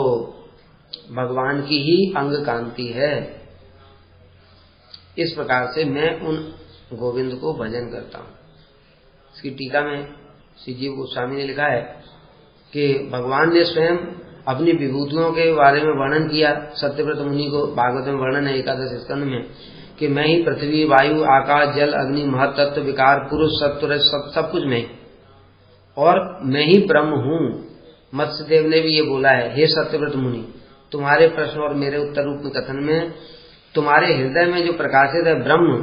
भगवान की ही अंग कांति है। इस प्रकार से मैं उन गोविंद को भजन करता हूं। इसकी टीका में श्री जीव गोस्वामी ने लिखा है कि भगवान ने स्वयं अपनी विभूतियों के बारे में वर्णन किया। सत्यव्रत मुनि को भागवत में वर्णन है 11 स्कंध में कि मैं ही पृथ्वी वायु आकाश जल अग्नि महत्त्व विकार पुरुष सत्व रज सब कुछ मैं, और मैं ही ब्रह्म हूं। मत्स्यदेव ने भी ये बोला है, हे सत्यव्रत मुनि, तुम्हारे प्रश्न और मेरे उत्तर रूप में कथन में तुम्हारे हृदय में जो प्रकाशित है ब्रह्म,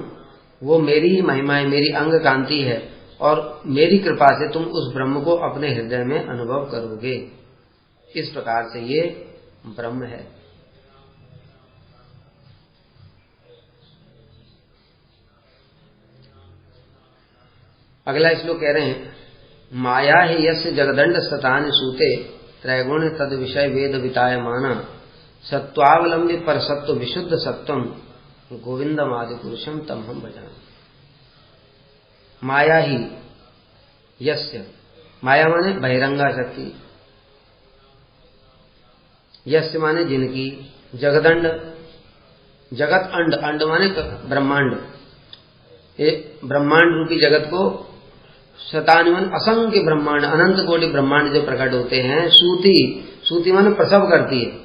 वो मेरी ही महिमा है, मेरी अंग कांति है, और मेरी कृपा से तुम उस ब्रह्म को अपने हृदय में अनुभव करोगे। इस प्रकार से ये ब्रह्म है। अगला श्लोक कह रहे हैं, माया ही यस्य जगदंड सतान सूते त्रैगुण तद विषय वेद विताय माना सत्वावलंबी पर सत्व विशुद्ध सत्वम गोविंदम आदि पुरुषम तम हम भजामि। माया ही यस्य, माया माने बहिरंगा शक्ति, यस्य माने जिनकी, जगदंड जगत अंड, अंड माने ब्रह्मांड, ब्रह्मांड रूपी जगत को शतानिवन असंख्य ब्रह्मांड, अनंत कोटि ब्रह्मांड जो प्रकट होते हैं। सूती, सूती माने प्रसव करती है,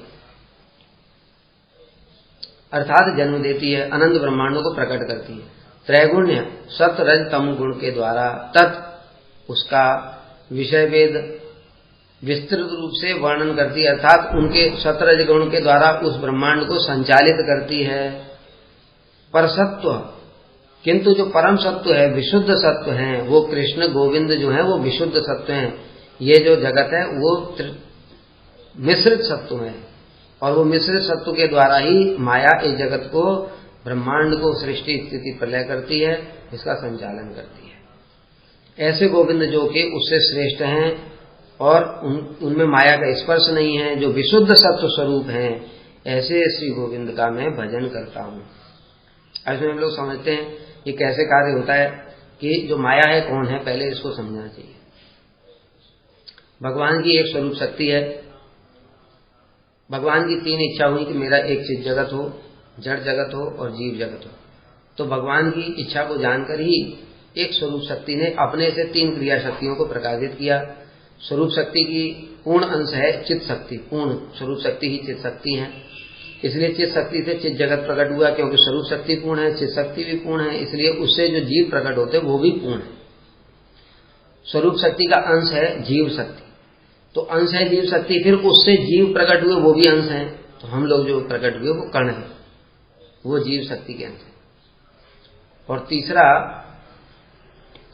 अर्थात जन्म देती है, अनंत ब्रह्मांडों को प्रकट करती है। त्रैगुण्य सत रज तम गुण के द्वारा, तत् उसका विषय वेद विस्तृत रूप से वर्णन करती है, अर्थात उनके सतरज गुण के द्वारा उस ब्रह्मांड को संचालित करती है। पर सत्व, किंतु जो परम सत्व है, विशुद्ध सत्व है, वो कृष्ण गोविंद जो है वो विशुद्ध सत्व हैं। ये जो जगत है वो मिश्रित सत्व है, और वो मिश्रित सत्व के द्वारा ही माया इस जगत को, ब्रह्मांड को सृष्टि स्थिति प्रलय करती है, इसका संचालन करती है। ऐसे गोविंद जो कि उससे श्रेष्ठ हैं और उनमें माया का स्पर्श नहीं है, जो विशुद्ध सत्व स्वरूप हैं, ऐसे श्री गोविंद का मैं भजन करता हूँ। ऐसे हम लोग समझते हैं ये कैसे कार्य होता है कि जो माया है कौन है, पहले इसको समझना चाहिए। भगवान की एक स्वरूप शक्ति है। भगवान की तीन इच्छा हुई कि मेरा एक चित जगत हो, जड़ जगत हो और जीव जगत हो। तो भगवान की इच्छा को जानकर ही एक स्वरूप शक्ति ने अपने से तीन क्रिया शक्तियों को प्रकाशित किया। स्वरूप शक्ति की पूर्ण अंश है चित शक्ति, पूर्ण स्वरूप शक्ति ही चित शक्ति है। इसलिए चित शक्ति से चित जगत प्रकट हुआ, क्योंकि स्वरूप शक्ति पूर्ण है, चित शक्ति भी पूर्ण है, इसलिए उससे जो जीव प्रकट होते वो भी पूर्ण है। स्वरूप शक्ति का अंश है जीव शक्ति, तो अंश है जीव शक्ति, फिर उससे जीव प्रकट हुए वो भी अंश है। तो हम लोग जो प्रकट हुए वो कण है, वो जीव शक्ति के अंश है। और तीसरा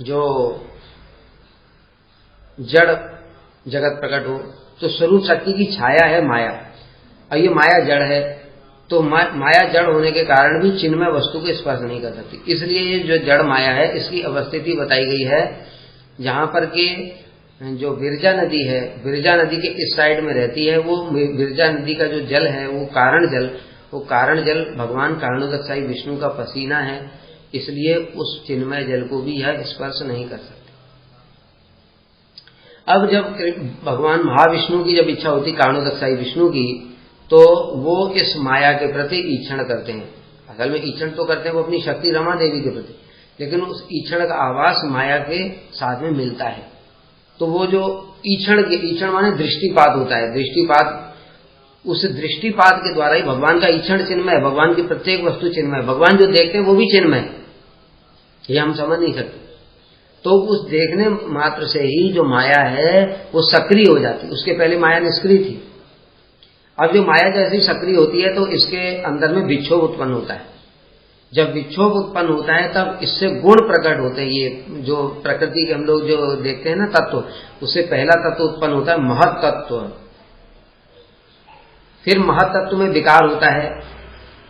जो जड़ जगत प्रकट हो, तो स्वरूप शक्ति की छाया है माया, और ये माया जड़ है, तो माया जड़ होने के कारण भी चिन्मय वस्तु को स्पर्श नहीं कर सकती। इसलिए ये जो जड़ माया है इसकी अवस्थिति बताई गई है, जहां पर के जो विरजा नदी है, विरजा नदी के इस साइड में रहती है, वो विरजा नदी का जो जल है वो कारण जल भगवान कारणोदकशाही विष्णु का पसीना है, इसलिए उस चिन्मय जल को भी यह स्पर्श नहीं कर सकते। अब जब भगवान महाविष्णु की जब इच्छा होती कारणोदकशाही विष्णु की, तो वो इस माया के प्रति ईक्षण करते हैं। असल में ईक्षण तो करते हैं वो अपनी शक्ति रमा देवी के प्रति, लेकिन उस ईक्षण का आवास माया के साथ में मिलता है। तो वो जो ईक्षण माने दृष्टिपात होता है, दृष्टिपात, उस दृष्टिपात के द्वारा ही भगवान का ईक्षण चिन्मय है, भगवान की प्रत्येक वस्तु चिन्मय है, भगवान जो देखते हैं वो भी चिन्मय है, ये हम समझ नहीं सकते। तो उस देखने मात्र से ही जो माया है वो सक्रिय हो जाती, उसके पहले माया निष्क्रिय थी। अब जो माया जैसी सक्रिय होती है तो इसके अंदर में विक्षोभ उत्पन्न होता है। जब विक्षोभ उत्पन्न होता है तब इससे गुण प्रकट होते हैं। ये जो प्रकृति के हम लोग जो देखते हैं ना तत्व, उससे पहला तत्व उत्पन्न होता है महत तत्व, फिर महत तत्व में विकार होता है,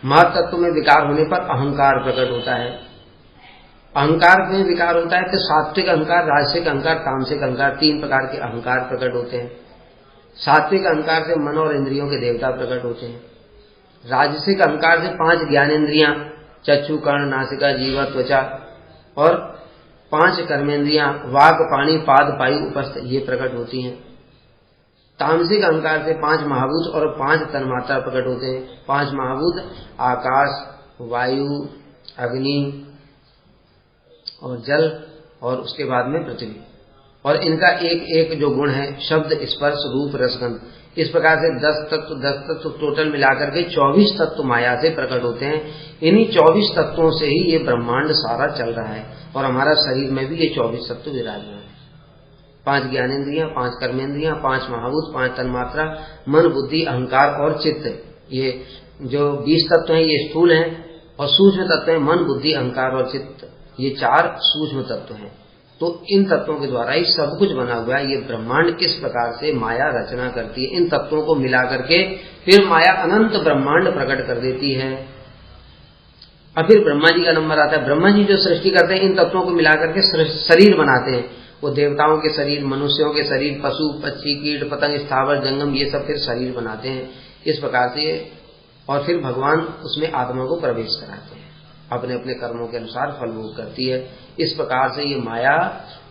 महत तत्व में विकार होने पर अहंकार प्रकट होता है, अहंकार में विकार होता है, फिर सात्विक अहंकार, राजसिक अहंकार, तामसिक अहंकार, तीन प्रकार के अहंकार प्रकट होते हैं। सात्विक अहंकार से मन और इंद्रियों के देवता प्रकट होते हैं। राजसिक अहंकार से 5 ज्ञानेन्द्रियां, चक्षु कर्ण नासिका जीवा त्वचा, और 5 कर्मेंद्रियां वाक पाणी पाद पायु उपस्थ, ये प्रकट होती हैं। तामसिक अहंकार से 5 महाभूत और 5 तन्मात्रा प्रकट होते हैं। 5 महाभूत आकाश, वायु, अग्नि और जल, और उसके बाद में पृथ्वी, और इनका एक एक जो गुण है शब्द स्पर्श रूप रसगंध, इस प्रकार से 10 तत्व टोटल मिलाकर के 24 तत्व माया से प्रकट होते हैं। इन्हीं 24 तत्वों से ही ये ब्रह्मांड सारा चल रहा है, और हमारा शरीर में भी ये 24 तत्व विराजमान है। 5 ज्ञानेन्द्रियां, 5 कर्मेंद्रियां, 5 महाभूत, 5 तन्मात्रा, मन बुद्धि अहंकार और चित्त, ये जो 20 तत्व हैं ये स्थूल हैं, और सूक्ष्म तत्व हैं मन बुद्धि अहंकार और चित्त, ये 4 सूक्ष्म तत्व हैं। तो इन तत्वों के द्वारा ही सब कुछ बना हुआ है। ये ब्रह्मांड किस प्रकार से माया रचना करती है, इन तत्वों को मिला करके फिर माया अनंत ब्रह्मांड प्रकट कर देती है। और फिर ब्रह्मा जी का नंबर आता है। ब्रह्मा जी जो सृष्टि करते हैं इन तत्वों को मिला करके शरीर बनाते हैं। वो देवताओं के शरीर, मनुष्यों के शरीर, पशु पक्षी कीट पतंग स्थावर जंगम, ये सब फिर शरीर बनाते हैं इस प्रकार से। और फिर भगवान उसमें आत्मा को प्रवेश कराते हैं, अपने अपने कर्मों के अनुसार फल भोग करती है। इस प्रकार से ये माया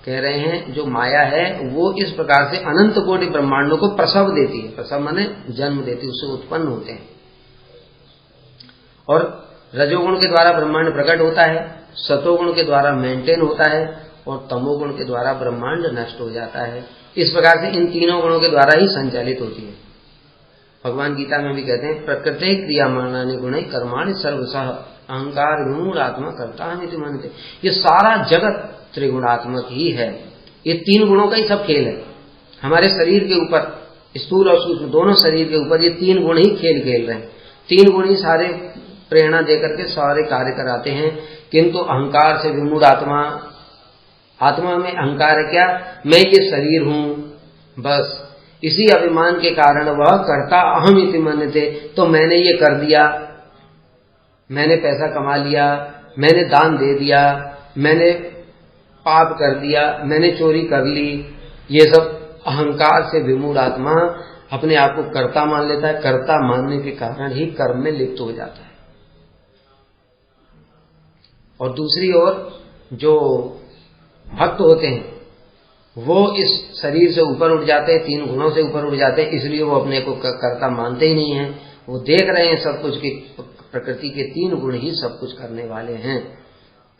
कह रहे हैं, जो माया है वो इस प्रकार से अनंत कोटि ब्रह्मांडों को प्रसव देती है। प्रसव माने जन्म देती है, उससे उत्पन्न होते हैं। और रजोगुण के द्वारा ब्रह्मांड प्रकट होता है, सतोगुण के द्वारा मेंटेन होता है, और तमोगुण के द्वारा ब्रह्मांड नष्ट हो जाता है। इस प्रकार से इन तीनों गुणों के द्वारा ही संचालित होती है। भगवान गीता में भी कहते हैं प्रकृति क्रियामाणानि गुणैः कर्माणि सर्वशः अहंकार विमूढ़ आत्मा करता हमिति मानते। ये सारा जगत त्रिगुणात्मक ही है, ये 3 गुणों का ही सब खेल है। हमारे शरीर के ऊपर, स्थूल और सूक्ष्म दोनों शरीर के ऊपर ये तीन गुण ही खेल खेल रहे हैं। तीन गुण ही सारे प्रेरणा देकर के सारे कार्य कराते हैं। किंतु अहंकार से विमूढ़ आत्मा, आत्मा में अहंकार है क्या, मैं ये शरीर हूं, बस इसी अभिमान के कारण वह कर्ता अहम इति मन्यते, तो मैंने ये कर दिया, मैंने पैसा कमा लिया, मैंने दान दे दिया, मैंने पाप कर दिया, मैंने चोरी कर ली, ये सब अहंकार से विमूढ़ आत्मा अपने आप को कर्ता मान लेता है। कर्ता मानने के कारण ही कर्म में लिप्त हो जाता है। और दूसरी ओर जो भक्त होते हैं वो इस शरीर से ऊपर उठ जाते हैं, तीन गुणों से ऊपर उठ जाते हैं, इसलिए वो अपने को कर्ता मानते ही नहीं है। वो देख रहे हैं सब कुछ कि प्रकृति के तीन गुण ही सब कुछ करने वाले हैं,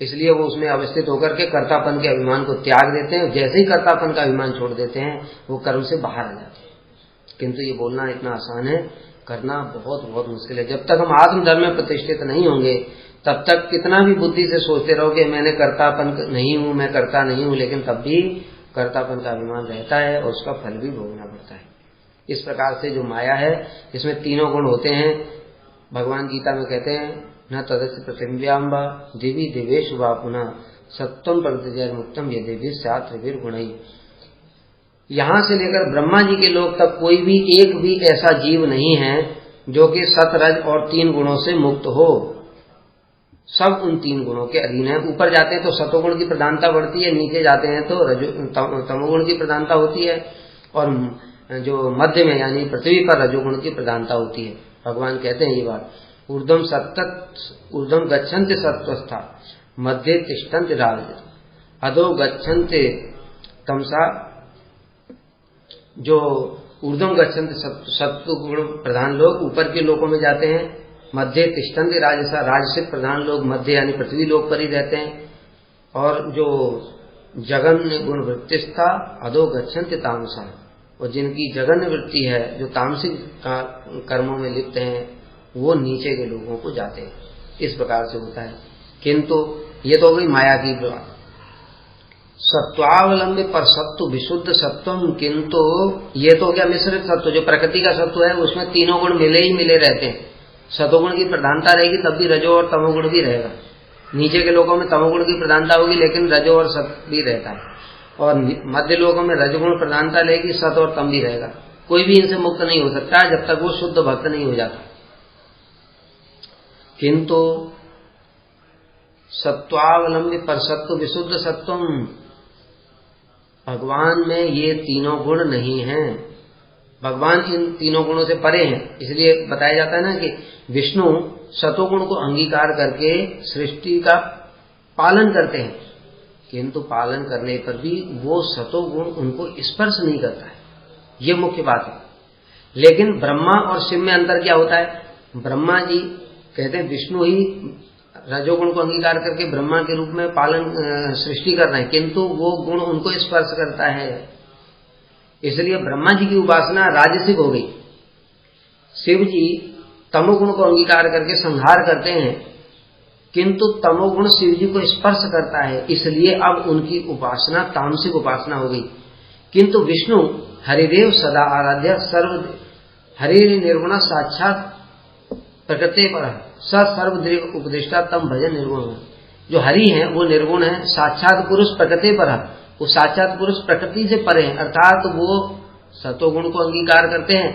इसलिए वो उसमें अवस्थित होकर के कर्तापन के अभिमान को त्याग देते हैं। जैसे ही कर्तापन का अभिमान छोड़ देते हैं वो कर्म से बाहर आ जाते हैं। किंतु ये बोलना इतना आसान है, करना बहुत बहुत मुश्किल है। जब तक हम आत्मधर्म में प्रतिष्ठित नहीं होंगे तब तक कितना भी बुद्धि से सोचते रहो कि मैंने कर्तापन नहीं हूं, मैं कर्ता नहीं हूं, लेकिन तब भी कर्तापन का अभिमान रहता है और उसका फल भी भोगना पड़ता है। इस प्रकार से जो माया है इसमें तीनों गुण होते हैं। भगवान गीता में कहते हैं न तदस्य प्रतिम्ब्याम्बा दिवी दिवेश वा पुनः सत्वम प्रगतिजय मुक्तम यदि स्यात् त्रिभिर्गुणैः। यहां से लेकर ब्रह्मा जी के लोग तक कोई भी एक भी ऐसा जीव नहीं है जो कि सतरज और तीन गुणों से मुक्त हो। सब उन तीन गुणों के अधीन है। ऊपर जाते हैं तो सतोगुण की प्रधानता बढ़ती है, नीचे जाते हैं तो तमोगुण की प्रधानता होती है, और जो मध्य में यानी पृथ्वी पर रजोगुण की प्रधानता होती है। भगवान कहते हैं ये बात, ऊर्ध्वम गच्छन्ति सत्वस्था मध्य तिष्ठन्ति राजस अधो गच्छन्ति तमसा। जो ऊर्ध्वम गच्छन्ति सत्वगुण प्रधान लोग ऊपर के लोकों में जाते हैं, मध्य तिष्ठन्ति राजसा राजसिक प्रधान लोग मध्य यानी पृथ्वी लोक पर ही रहते हैं, और जो जगन्य गुण वृत्तिस्था अधो गच्छन्ति तामसा, और जिनकी जगन्य वृत्ति है जो तामसिक कर्मों में लिप्त हैं वो नीचे के लोगों को जाते हैं। इस प्रकार से होता है। किंतु ये तो हो गई माया की बात। सत्वावलंबी पर सत्व विशुद्ध सत्वम, किंतु ये तो क्या मिश्रित सत्व, जो प्रकृति का सत्व है उसमें तीनों गुण मिले ही मिले रहते हैं। सतोगुण की प्रधानता रहेगी तब भी रजो और तमोगुण भी रहेगा। नीचे के लोगों में तमोगुण की प्रधानता होगी लेकिन रजो और सत भी रहता है, और मध्य लोगों में रजोगुण प्रधानता रहेगी, सत और तम भी रहेगा। कोई भी इनसे मुक्त नहीं हो सकता जब तक वो शुद्ध भक्त नहीं हो जाता। किंतु सत्वावलंबी पर सत्व विशुद्ध सत्वम, भगवान में ये तीनों गुण नहीं हैं। भगवान इन तीनों गुणों से परे हैं। इसलिए बताया जाता है ना कि विष्णु सतोगुण को अंगीकार करके सृष्टि का पालन करते हैं, किंतु पालन करने पर भी वो सतोगुण उनको स्पर्श नहीं करता है। ये मुख्य बात है। लेकिन ब्रह्मा और शिव में अंतर क्या होता है? ब्रह्मा जी कहते हैं विष्णु ही रजोगुण को अंगीकार करके ब्रह्मा के रूप में पालन सृष्टि कर रहे हैं, किंतु वो गुण उनको स्पर्श करता है। इसलिए ब्रह्मा जी की उपासना राजसिक हो गई। शिव जी तमोगुण को अंगीकार करके संहार करते हैं, किंतु तमोगुण शिव जी को स्पर्श करता है, इसलिए अब उनकी उपासना तामसिक उपासना हो गई। किंतु विष्णु हरिदेव सदा आराध्य सर्व हरि निर्गुण साक्षात प्रकृति पर सर्वद्रिव उपदिष्टा तम भजन निर्गुण। जो हरि है वो निर्गुण है, साक्षात पुरुष प्रकृति पर है, वो साक्षात पुरुष प्रकृति से परे है, अर्थात वो सतोगुण को अंगीकार करते हैं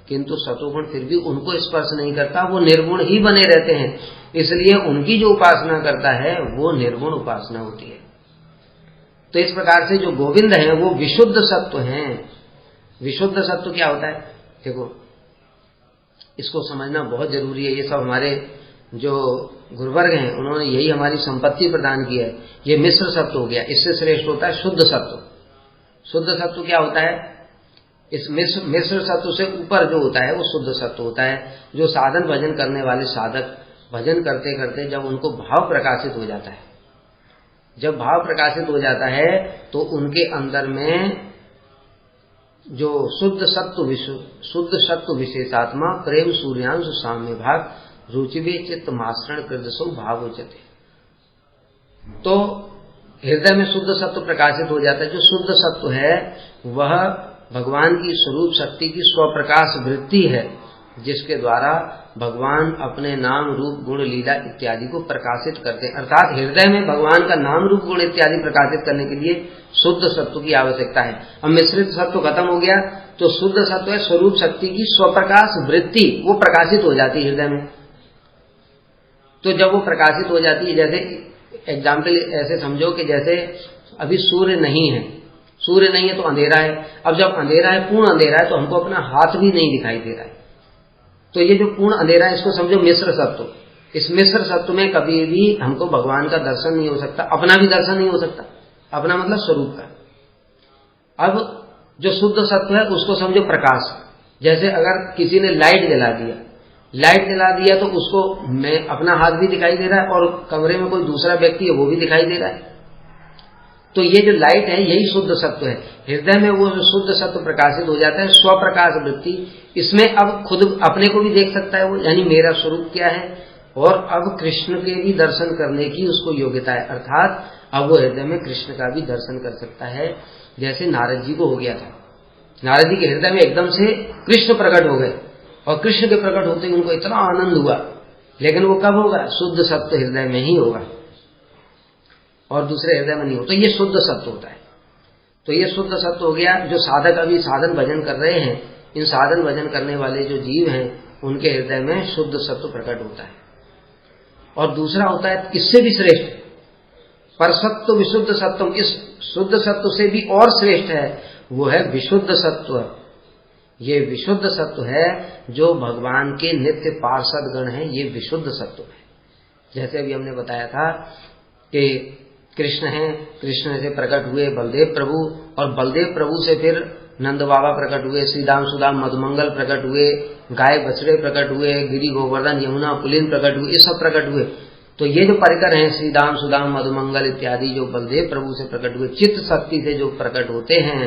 किंतु सतोगुण फिर भी उनको स्पर्श नहीं करता, वो निर्गुण ही बने रहते हैं। इसलिए उनकी जो उपासना करता है वो निर्गुण उपासना होती है। तो इस प्रकार से जो गोविंद हैं वो विशुद्ध सत्व हैं। विशुद्ध सत्व क्या होता है? देखो इसको समझना बहुत जरूरी है। ये सब हमारे जो गुरुवर्ग हैं उन्होंने यही हमारी संपत्ति प्रदान की है। ये मिश्र सत्व हो गया, इससे श्रेष्ठ होता है शुद्ध सत्व। शुद्ध सत्व क्या होता है? इस मिश्र सत्व से ऊपर जो होता है वो शुद्ध सत्व होता है। जो साधन भजन करने वाले साधक भजन करते करते जब उनको भाव प्रकाशित हो जाता है, जब भाव प्रकाशित हो जाता है तो उनके अंदर में जो शुद्ध सत्व विशेषात्मा प्रेम सूर्यांशु साम्य भाग रुचिवे चित्त माश्रण कृदसो भाव उचते। तो हृदय में शुद्ध सत्व प्रकाशित हो जाता है। जो शुद्ध सत्व है वह भगवान की स्वरूप शक्ति की स्वप्रकाश वृत्ति है, जिसके द्वारा भगवान अपने नाम रूप गुण लीला इत्यादि को प्रकाशित करते हैं। अर्थात हृदय में भगवान का नाम रूप गुण इत्यादि प्रकाशित करने के लिए शुद्ध सत्व की आवश्यकता है। अब मिश्रित सत्व खत्म हो गया तो शुद्ध सत्व है स्वरूप शक्ति की स्वप्रकाश वृत्ति, वो प्रकाशित हो जाती है हृदय में। तो जब वो प्रकाशित हो जाती है, जैसे एग्जाम्पल ऐसे समझो कि जैसे अभी सूर्य नहीं है, सूर्य नहीं है तो अंधेरा है। अब जब अंधेरा है, पूर्ण अंधेरा है, तो हमको अपना हाथ भी नहीं दिखाई दे रहा है। तो ये जो पूर्ण अंधेरा है, इसको समझो मिश्र सत्व। इस मिश्र सत्व में कभी भी हमको भगवान का दर्शन नहीं हो सकता, अपना भी दर्शन नहीं हो सकता। अपना मतलब स्वरूप का। अब जो शुद्ध सत्व है उसको समझो प्रकाश। जैसे अगर किसी ने लाइट जला दिया तो उसको मैं अपना हाथ भी दिखाई दे रहा है और कमरे में कोई दूसरा व्यक्ति है वो भी दिखाई दे रहा है। तो ये जो लाइट है यही शुद्ध सत्व है। हृदय में वो जो शुद्ध सत्व प्रकाशित हो जाता है, स्वप्रकाश वृत्ति, इसमें अब खुद अपने को भी देख सकता है वो, यानी मेरा स्वरूप क्या है, और अब कृष्ण के भी दर्शन करने की उसको योग्यता है। अर्थात अब वो हृदय में कृष्ण का भी दर्शन कर सकता है, जैसे नारद जी को हो गया था। नारद जी के हृदय में एकदम से कृष्ण प्रकट हो गए और कृष्ण के प्रकट होते ही उनको इतना आनंद हुआ। लेकिन वो कब होगा? शुद्ध सत्व हृदय में ही होगा और दूसरे हृदय में नहीं हो। तो ये शुद्ध सत्व होता है। तो ये शुद्ध सत्व हो गया। जो साधक अभी साधन भजन कर रहे हैं, इन साधन भजन करने वाले जो जीव हैं, उनके हृदय में शुद्ध सत्व प्रकट होता है। और दूसरा होता है इससे भी श्रेष्ठ, परसत्व विशुद्ध सत्व। इस शुद्ध सत्व से भी और श्रेष्ठ है, वो है विशुद्ध सत्व। ये विशुद्ध सत्व है जो भगवान के नित्य पार्षद गण हैं, ये विशुद्ध सत्व है। जैसे अभी हमने बताया था कि कृष्ण हैं, कृष्ण से प्रकट हुए बलदेव प्रभु, और बलदेव प्रभु से फिर नंद बाबा प्रकट हुए, श्रीदाम सुदाम मधुमंगल प्रकट हुए, गाय बछड़े प्रकट हुए, गिरि गोवर्धन यमुना पुलिन प्रकट हुए, ये सब प्रकट हुए। तो ये जो परिकर हैं श्रीदाम सुदाम मधुमंगल इत्यादि, जो बलदेव प्रभु से प्रकट हुए, चित्त शक्ति से जो प्रकट होते हैं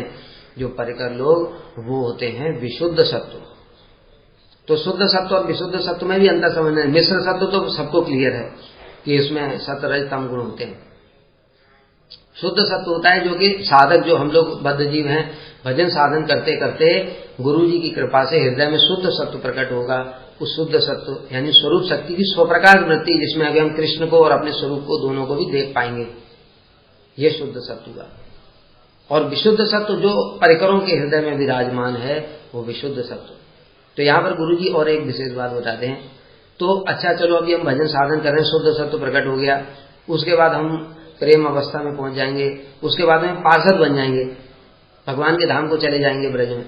जो परिकर लोग, वो होते हैं विशुद्ध सत्व। तो शुद्ध सत्व और विशुद्ध सत्व में भी अंतर समझना है। मिश्र सत्व तो सबको क्लियर है कि इसमें सत्व रज तम गुण होते हैं। शुद्ध सत्व होता है जो कि साधक, जो हम लोग बद्ध जीव हैं, भजन साधन करते करते गुरु जी की कृपा से हृदय में शुद्ध सत्व प्रकट होगा। उस शुद्ध सत्व यानी स्वरूप शक्ति की स्वप्रकाश वृत्ति, जिसमें अभी हम कृष्ण को और अपने स्वरूप को दोनों को भी देख पाएंगे, ये शुद्ध सत्व हुआ। और विशुद्ध सत्व जो परिकरों के हृदय में विराजमान है, वो विशुद्ध सत्व। तो यहाँ पर गुरु जी और एक विशेष बात बताते हैं। तो अच्छा चलो, अभी हम भजन साधन कर रहे हैं, शुद्ध सत्व प्रकट हो गया, उसके बाद हम प्रेम अवस्था में पहुंच जाएंगे, उसके बाद में पार्षद बन जाएंगे, भगवान के धाम को चले जाएंगे ब्रज में।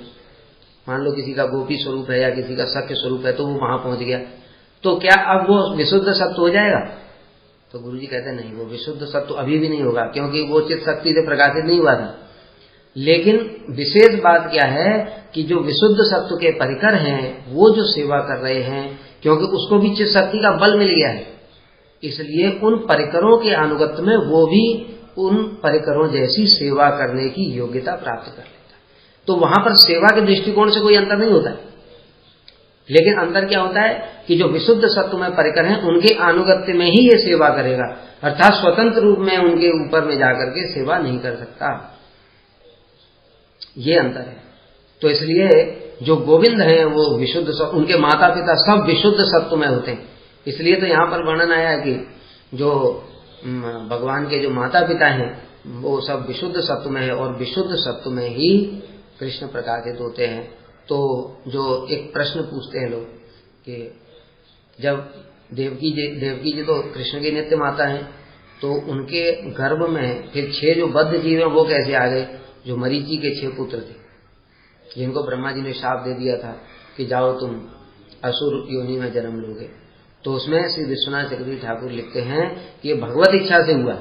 मान लो किसी का गोपी स्वरूप है या किसी का सख्य स्वरूप है, तो वो वहां पहुंच गया, तो क्या अब वो विशुद्ध सत्व हो जाएगा? तो गुरु जी कहते हैं नहीं, वो विशुद्ध सत्व अभी भी नहीं होगा, क्योंकि वो चित्त शक्ति से प्रकाशित नहीं हुआ था। लेकिन विशेष बात क्या है कि जो विशुद्ध सत्व के परिकर हैं, वो जो सेवा कर रहे हैं, क्योंकि उसको भी चित्त शक्ति का बल मिल गया है, इसलिए उन परिकरों के अनुगत्य में वो भी उन परिकरों जैसी सेवा करने की योग्यता प्राप्त कर लेता है। तो वहां पर सेवा के दृष्टिकोण से कोई अंतर नहीं होता है, लेकिन अंतर क्या होता है कि जो विशुद्ध सत्व में परिकर हैं, उनके अनुगत्य में ही ये सेवा करेगा, अर्थात स्वतंत्र रूप में उनके ऊपर में जाकर के सेवा नहीं कर सकता। ये अंतर है। तो इसलिए जो गोविंद हैं वो विशुद्ध सत्व, उनके माता पिता सब विशुद्ध सत्व में होते हैं। इसलिए तो यहाँ पर वर्णन आया है कि जो भगवान के जो माता पिता हैं वो सब विशुद्ध सत्व में है, और विशुद्ध सत्व में ही कृष्ण प्रकाशित होते हैं। तो जो एक प्रश्न पूछते हैं लोग कि जब देवकी जी तो कृष्ण की नित्य माता हैं, तो उनके गर्भ में फिर 6 जो बद्ध जीव हैं वो कैसे आ गए? जो मरीचि के 6 पुत्र थे, जिनको ब्रह्मा जी ने शाप दे दिया था कि जाओ तुम असुर योनि में जन्म लोगे। तो उसमें श्री विश्वनाथ चक्रवर्ती ठाकुर लिखते हैं कि ये भगवत इच्छा से हुआ,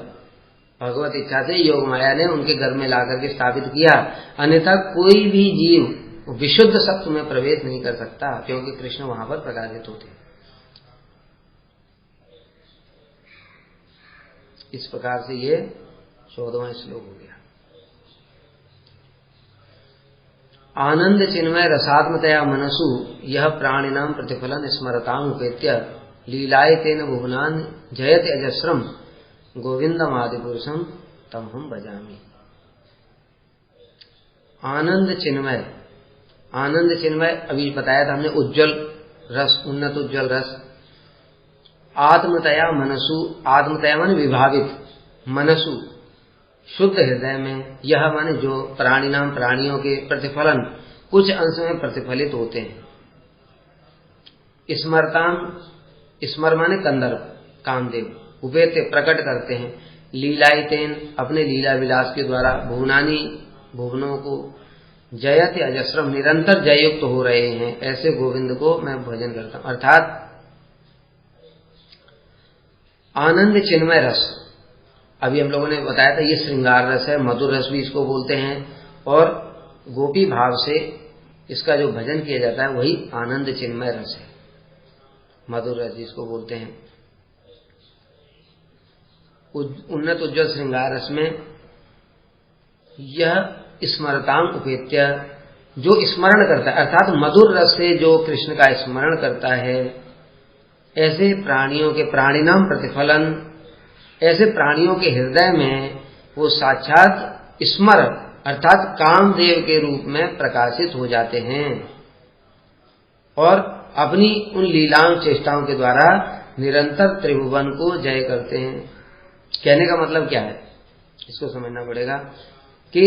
भगवत इच्छा से योग माया ने उनके घर में ला करके स्थापित किया, अन्यथा कोई भी जीव विशुद्ध सत्व में प्रवेश नहीं कर सकता, क्योंकि कृष्ण वहां पर प्रकाशित होते। इस प्रकार से ये 14वां श्लोक हो गया। आनंद चिन्मय रसात्मतया मनसु यह प्राणिनाम प्रतिफलन स्मरताम उपेत्य लीलाय तेन भुवनान जयत अजस्रम गोविंदम आदि पुरुषम तम हम भजामि। आनंद चिन्मय, आनंद चिन्मय अभी बताया था हमने, उज्ज्वल रस, उन्नत उज्ज्वल रस। आत्मतया मनसु, आत्मतया माने विभावित, मनसु शुद्ध हृदय में, यह माने जो प्राणी नाम प्राणियों के प्रतिफलन कुछ अंश में प्रतिफलित होते हैं। स्मरताम, स्मर माने कंदर्प, कामदेव, उपेते प्रकट करते हैं, लीलायतेन अपने लीला विलास के द्वारा, भुवनानी भुवनों को, जयते अजस्रम निरंतर जययुक्त हो रहे हैं, ऐसे गोविंद को मैं भजन करता हूं। अर्थात आनंद चिन्मय रस, अभी हम लोगों ने बताया था ये श्रृंगार रस है, मधुर रस भी इसको बोलते हैं, और गोपी भाव से इसका जो भजन किया जाता है वही आनंद चिन्मय रस है, मधुर रस जिसको बोलते हैं। उन्नत उज्ज्वल श्रृंगार रस में यह स्मरताम उपेत्य, जो स्मरण करता है, अर्थात मधुर रस से जो कृष्ण का स्मरण करता है, ऐसे प्राणियों के प्राणिनाम प्रतिफलन, ऐसे प्राणियों के हृदय में वो साक्षात स्मर अर्थात कामदेव के रूप में प्रकाशित हो जाते हैं और अपनी उन लीलाओं चेष्टाओं के द्वारा निरंतर त्रिभुवन को जय करते हैं। कहने का मतलब क्या है, इसको समझना पड़ेगा कि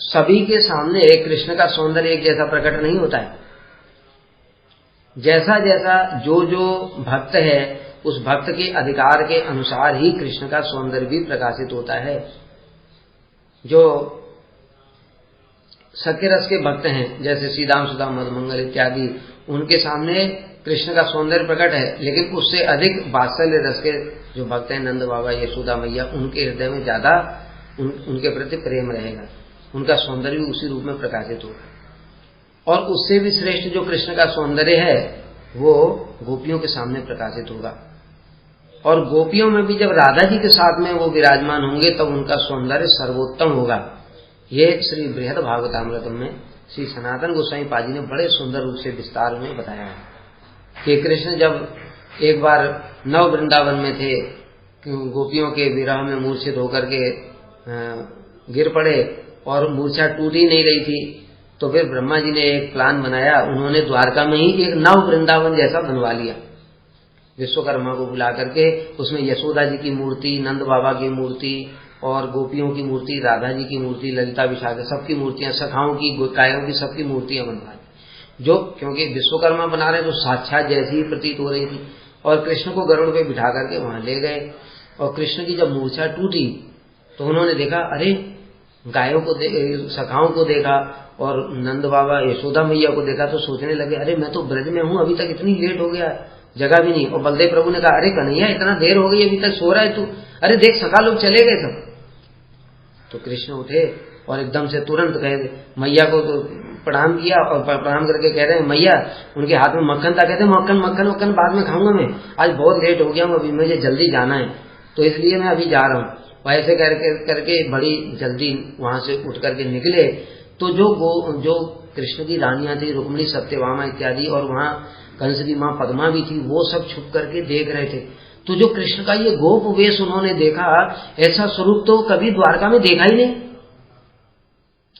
सभी के सामने कृष्ण का सौंदर्य एक जैसा प्रकट नहीं होता है। जैसा जैसा जो जो भक्त है उस भक्त के अधिकार के अनुसार ही कृष्ण का सौंदर्य भी प्रकाशित होता है। जो सत्यरस के भक्त हैं जैसे सीधाम सुदाम मधुमंगल इत्यादि, उनके सामने कृष्ण का सौंदर्य प्रकट है, लेकिन उससे अधिक वात्सल्य रस के जो भक्त हैं नंद बाबा यशोदा मैया, उनके हृदय में ज्यादा उनके प्रति प्रेम रहेगा, उनका सौंदर्य भी उसी रूप में प्रकाशित होगा। और उससे भी श्रेष्ठ जो कृष्ण का सौंदर्य है वो गोपियों के सामने प्रकाशित होगा। और गोपियों में भी जब राधा जी के साथ में वो विराजमान होंगे तब उनका सौंदर्य सर्वोत्तम होगा। ये श्री बृहद भागवतामृतम में श्री सनातन गोस्वामी पाजी ने बड़े सुंदर रूप से विस्तार में बताया है कि कृष्ण जब एक बार नव वृंदावन में थे, गोपियों के विरह में मूर्छित होकर के गिर पड़े और मूर्छा टूट ही नहीं रही थी, तो फिर ब्रह्मा जी ने एक प्लान बनाया। उन्होंने द्वारका में ही एक नव वृंदावन जैसा बनवा लिया, विश्वकर्मा को बुला करके उसमें यशोदा जी की मूर्ति, नंद बाबा की मूर्ति और गोपियों की मूर्ति, राधा जी की मूर्ति, ललिता विशाखा, सबकी मूर्तियां, सखाओं की, गायों की, सबकी मूर्तियां बनवा दी। जो क्योंकि विश्वकर्मा बना रहे तो साक्षात जैसी ही प्रतीत हो रही थी। और कृष्ण को गरुड़ पे बिठा करके वहां ले गए और कृष्ण की जब मूर्छा टूटी तो उन्होंने देखा, अरे गायों को सखाओं को देखा और नंद बाबा यशोदा मैया को देखा तो सोचने लगे, अरे मैं तो ब्रज में हूं, अभी तक इतनी लेट हो गया, जगह भी नहीं। और बलदेव प्रभु ने कहा, अरे कन्हैया इतना देर हो गई, अभी तक सो रहा है तू, अरे देख सखा लोग चले गए सब। तो कृष्ण उठे और एकदम से तुरंत कहे मैया को तो प्रणाम किया और प्रणाम करके कह रहे हैं, मैया, उनके हाथ में मक्खन था, कहते मक्खन मक्खन मक्खन बाद में खाऊंगा, मैं आज बहुत लेट हो गया हूँ, अभी मुझे जल्दी जाना है तो इसलिए मैं अभी जा रहा हूँ। ऐसे करके बड़ी जल्दी वहां से उठ करके निकले। तो जो कृष्ण की रानियां थी, रुक्मिणी, सत्यभामा इत्यादि, और वहां कंस की मां पद्मा भी थी, वो सब छुप करके देख रहे थे। तो जो कृष्ण का ये गोप वेश उन्होंने देखा, ऐसा स्वरूप तो कभी द्वारका में देखा ही नहीं।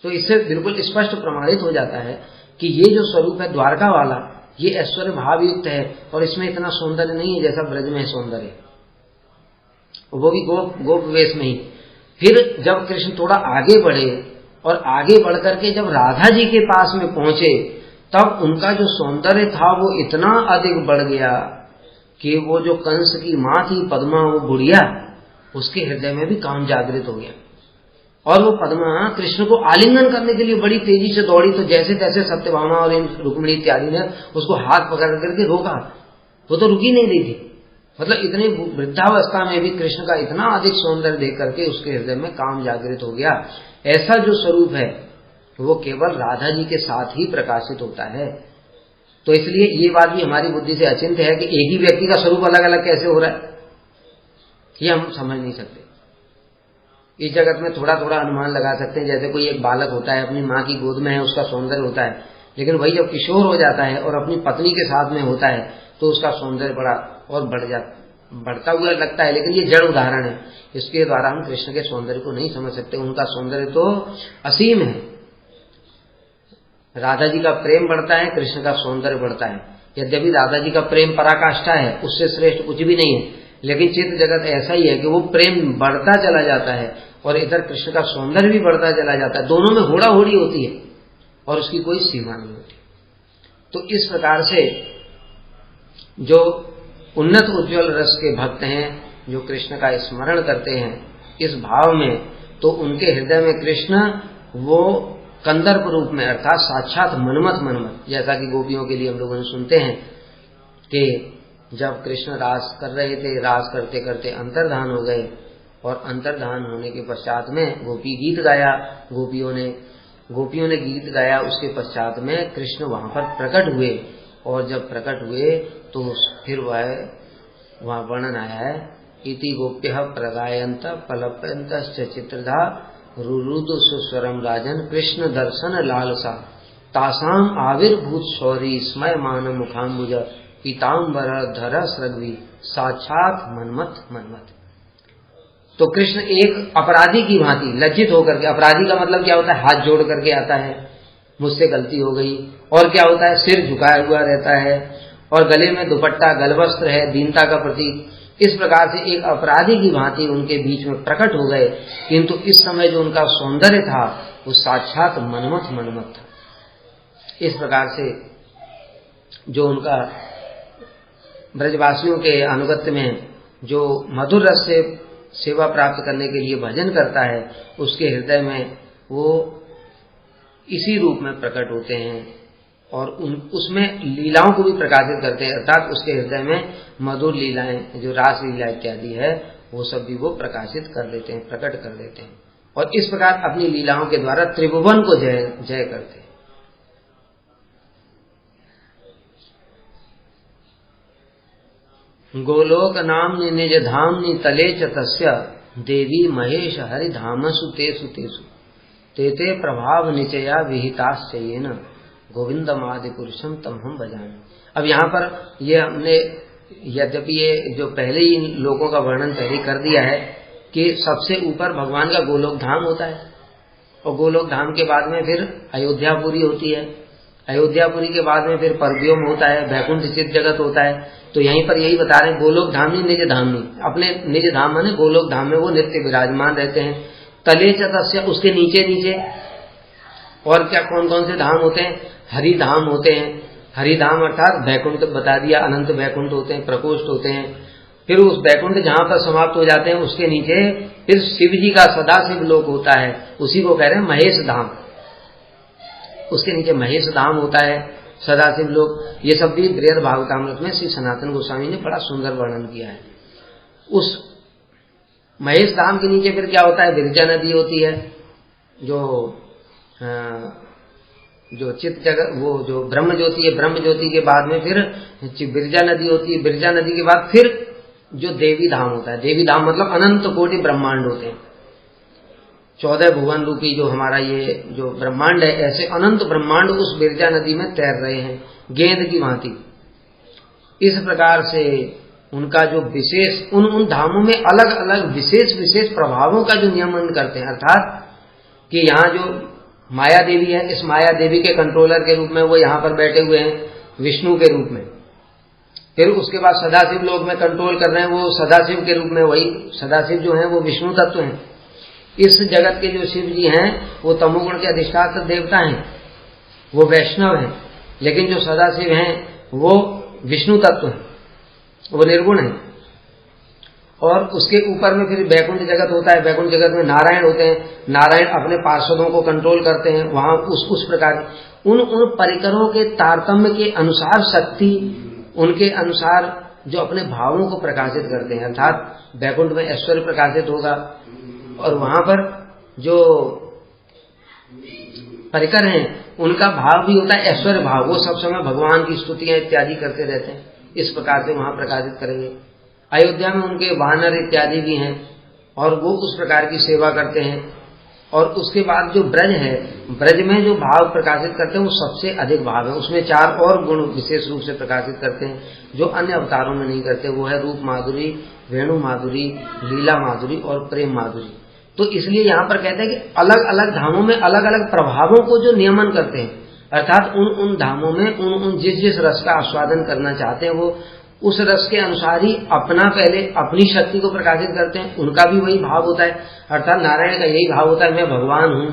तो इससे बिल्कुल स्पष्ट प्रमाणित हो जाता है कि ये जो स्वरूप है द्वारका वाला, ये ऐश्वर्य भाव युक्त है और इसमें इतना सौंदर्य नहीं है जैसा ब्रज में सौंदर्य, वो भी गोप वेश में ही। फिर जब कृष्ण थोड़ा आगे बढ़े और आगे बढ़ करके जब राधा जी के पास में पहुंचे, तब उनका जो सौंदर्य था वो इतना अधिक बढ़ गया कि वो जो कंस की मां थी पद्मा, वो बुढ़िया, उसके हृदय में भी काम जागृत हो गया। और वो पद्मा कृष्ण को आलिंगन करने के लिए बड़ी तेजी से दौड़ी, तो जैसे तैसे सत्यभामा और इन रुक्मिणी इत्यादि ने उसको हाथ पकड़ करके रोका, वो तो रुकी नहीं रही थी। मतलब इतने वृद्धावस्था में भी कृष्ण का इतना अधिक सौंदर्य देख करके उसके हृदय में काम जागृत हो गया। ऐसा जो स्वरूप है वो केवल राधा जी के साथ ही प्रकाशित होता है। तो इसलिए ये बात भी हमारी बुद्धि से अचिंत्य है कि एक ही व्यक्ति का स्वरूप अलग अलग कैसे हो रहा है, ये हम समझ नहीं सकते। इस जगत में थोड़ा थोड़ा अनुमान लगा सकते हैं, जैसे कोई एक बालक होता है, अपनी माँ की गोद में है, उसका सौंदर्य होता है, लेकिन वही जब किशोर हो जाता है और अपनी पत्नी के साथ में होता है तो उसका सौंदर्य बड़ा और बढ़ता हुआ लगता है। लेकिन ये जड़ उदाहरण है, इसके द्वारा हम कृष्ण के सौंदर्य को नहीं समझ सकते। उनका सौंदर्य तो असीम है, राधा जी का प्रेम बढ़ता है, कृष्ण का सौंदर्य बढ़ता है। यद्यपि राधा जी का प्रेम पराकाष्ठा है, उससे श्रेष्ठ कुछ भी नहीं है, लेकिन चित्त जगत ऐसा ही है कि वो प्रेम बढ़ता चला जाता है और इधर कृष्ण का सौंदर्य भी बढ़ता चला जाता है। दोनों में होड़ा होड़ी होती है और उसकी कोई सीमा नहीं होती। तो इस प्रकार से जो उन्नत उज्ज्वल रस के भक्त हैं, जो कृष्ण का स्मरण करते हैं इस भाव में, तो उनके हृदय में कृष्ण वो कंदर्प रूप में अर्थात साक्षात मनमथ मनमथ, जैसा कि गोपियों के लिए हम लोगों ने सुनते हैं कि जब कृष्ण रास कर रहे थे, रास करते करते अंतर्धान हो गए और अंतर्धान होने के पश्चात में गोपी गीत गाया, गोपियों ने गीत गाया। उसके पश्चात में कृष्ण वहां पर प्रकट हुए और जब प्रकट हुए तो फिर वह वर्णन आया है, इति गोप्यः प्रगायन्त पलप्यन्तश्च चित्रधा रुरुदु सुस्वरम राजन कृष्ण दर्शन लालसा तासाम आविर्भूत शौरी स्मय मान मुखाम्बुज पीताम्बर धर सृग्वी साक्षात मनमथ मनमथ। तो कृष्ण एक अपराधी की भांति लज्जित होकर के, अपराधी का मतलब क्या होता है, हाथ जोड़ करके आता है, मुझसे गलती हो गई, और क्या होता है, सिर झुकाया हुआ रहता है और गले में दुपट्टा गलवस्त्र है, दीनता का प्रतीक। इस प्रकार से एक अपराधी की भांति उनके बीच में प्रकट हो गए, किंतु इस समय जो उनका सौंदर्य था वो साक्षात मनमथ मनमथ था। इस प्रकार से जो उनका ब्रजवासियों के अनुगत्य में जो मधुर रस से सेवा प्राप्त करने के लिए भजन करता है, उसके हृदय में वो इसी रूप में प्रकट होते हैं और उसमें लीलाओं को भी प्रकाशित करते हैं, अर्थात उसके हृदय में मधुर लीलाएं, जो रास लीला इत्यादि है, वो सब भी वो प्रकाशित कर देते हैं, प्रकट कर देते हैं और इस प्रकार अपनी लीलाओं के द्वारा त्रिभुवन को जय करते हैं। गोलोक नाम्नि निज धाम्नि तले च तस्य देवी महेश हरि धामसु तेसु तेसु तेते प्रभाव निचया विहिताश्चयेन गोविंदमादि पुरुषम तम हम भजामि। अब यहाँ पर ये हमने यद्यपि ये जो पहले ही लोगों का वर्णन पहले कर दिया है कि सबसे ऊपर भगवान का गोलोक धाम होता है और गोलोक धाम के बाद में फिर अयोध्यापुरी होती है, अयोध्यापुरी के बाद में फिर परव्योम होता है, वैकुंठ चित्त जगत होता है। तो यहीं पर यही बता रहे हैं, गोलोक धामनी निज धामनी, अपने निज धाम माने गोलोक धाम में वो नित्य विराजमान रहते हैं। तले च तस्य, उसके नीचे नीचे और क्या कौन कौन से धाम होते हैं, हरि धाम होते हैं, हरि धाम अर्थात वैकुंठ बता दिया, अनंत वैकुंठ होते हैं, प्रकोष्ठ होते हैं। फिर उस वैकुंठ जहां पर समाप्त हो जाते हैं उसके नीचे फिर शिव जी का सदाशिव लोक होता है, उसी को कह रहे हैं महेश धाम। उसके नीचे महेश धाम होता है, सदाशिव लोक। ये सब भी बृहद भागवतामृत में श्री सनातन गोस्वामी ने बड़ा सुंदर वर्णन किया है। उस महेश धाम के नीचे फिर क्या होता है, विरजा नदी होती है, जो चित्त जगत, वो जो ब्रह्म ज्योति है, ब्रह्म ज्योति के बाद में फिर बिरजा नदी होती है, बिरजा नदी के बाद फिर जो देवी धाम होता है, देवी धाम मतलब अनंत कोटि ब्रह्मांड होते हैं, 14 भुवन रूपी जो हमारा ये जो ब्रह्मांड है, ऐसे अनंत ब्रह्मांड उस बिरजा नदी में तैर रहे हैं गेंद की भांति। इस प्रकार से उनका जो विशेष उन धामों में अलग अलग विशेष विशेष प्रभावों का जो नियमन करते हैं, अर्थात कि यहाँ जो माया देवी है, इस माया देवी के कंट्रोलर के रूप में वो यहाँ पर बैठे हुए हैं विष्णु के रूप में। फिर उसके बाद सदाशिव लोक में कंट्रोल कर रहे हैं वो सदाशिव के रूप में, वही सदाशिव जो है वो विष्णु तत्व हैं। इस जगत के जो शिव जी हैं वो तमोगुण के अधिष्ठात्र देवता हैं, वो वैष्णव हैं, लेकिन जो सदाशिव हैं वो विष्णु तत्व हैं, वो निर्गुण हैं। और उसके ऊपर में फिर वैकुंठ जगत होता है, वैकुंठ जगत में नारायण होते हैं, नारायण अपने पार्षदों को कंट्रोल करते हैं वहां उस प्रकार उन परिकरों के तारतम्य के अनुसार शक्ति, उनके अनुसार जो अपने भावों को प्रकाशित करते हैं। अर्थात वैकुंठ में ऐश्वर्य प्रकाशित होगा और वहां पर जो परिकर हैं उनका भाव भी होता है ऐश्वर्य भाव, वो सब समय भगवान की स्तुतियां इत्यादि करते रहते हैं, इस प्रकार से वहां प्रकाशित करेंगे। अयोध्या में उनके वानर इत्यादि भी हैं और वो उस प्रकार की सेवा करते हैं। और उसके बाद जो ब्रज है, ब्रज में जो भाव प्रकाशित करते हैं वो सबसे अधिक भाव है, उसमें 4 और गुण विशेष रूप से प्रकाशित करते हैं जो अन्य अवतारों में नहीं करते। वो है रूप माधुरी, वेणु माधुरी, लीला माधुरी और प्रेम माधुरी। तो इसलिए यहाँ पर कहते हैं कि अलग अलग धामों में अलग अलग प्रभावों को जो नियमन करते हैं, अर्थात उन धामों में उन जिस रस का आस्वादन करना चाहते हैं वो उस रस के अनुसार ही पहले अपनी शक्ति को प्रकाशित करते हैं। उनका भी वही भाव होता है, अर्थात नारायण का यही भाव होता है मैं भगवान हूं।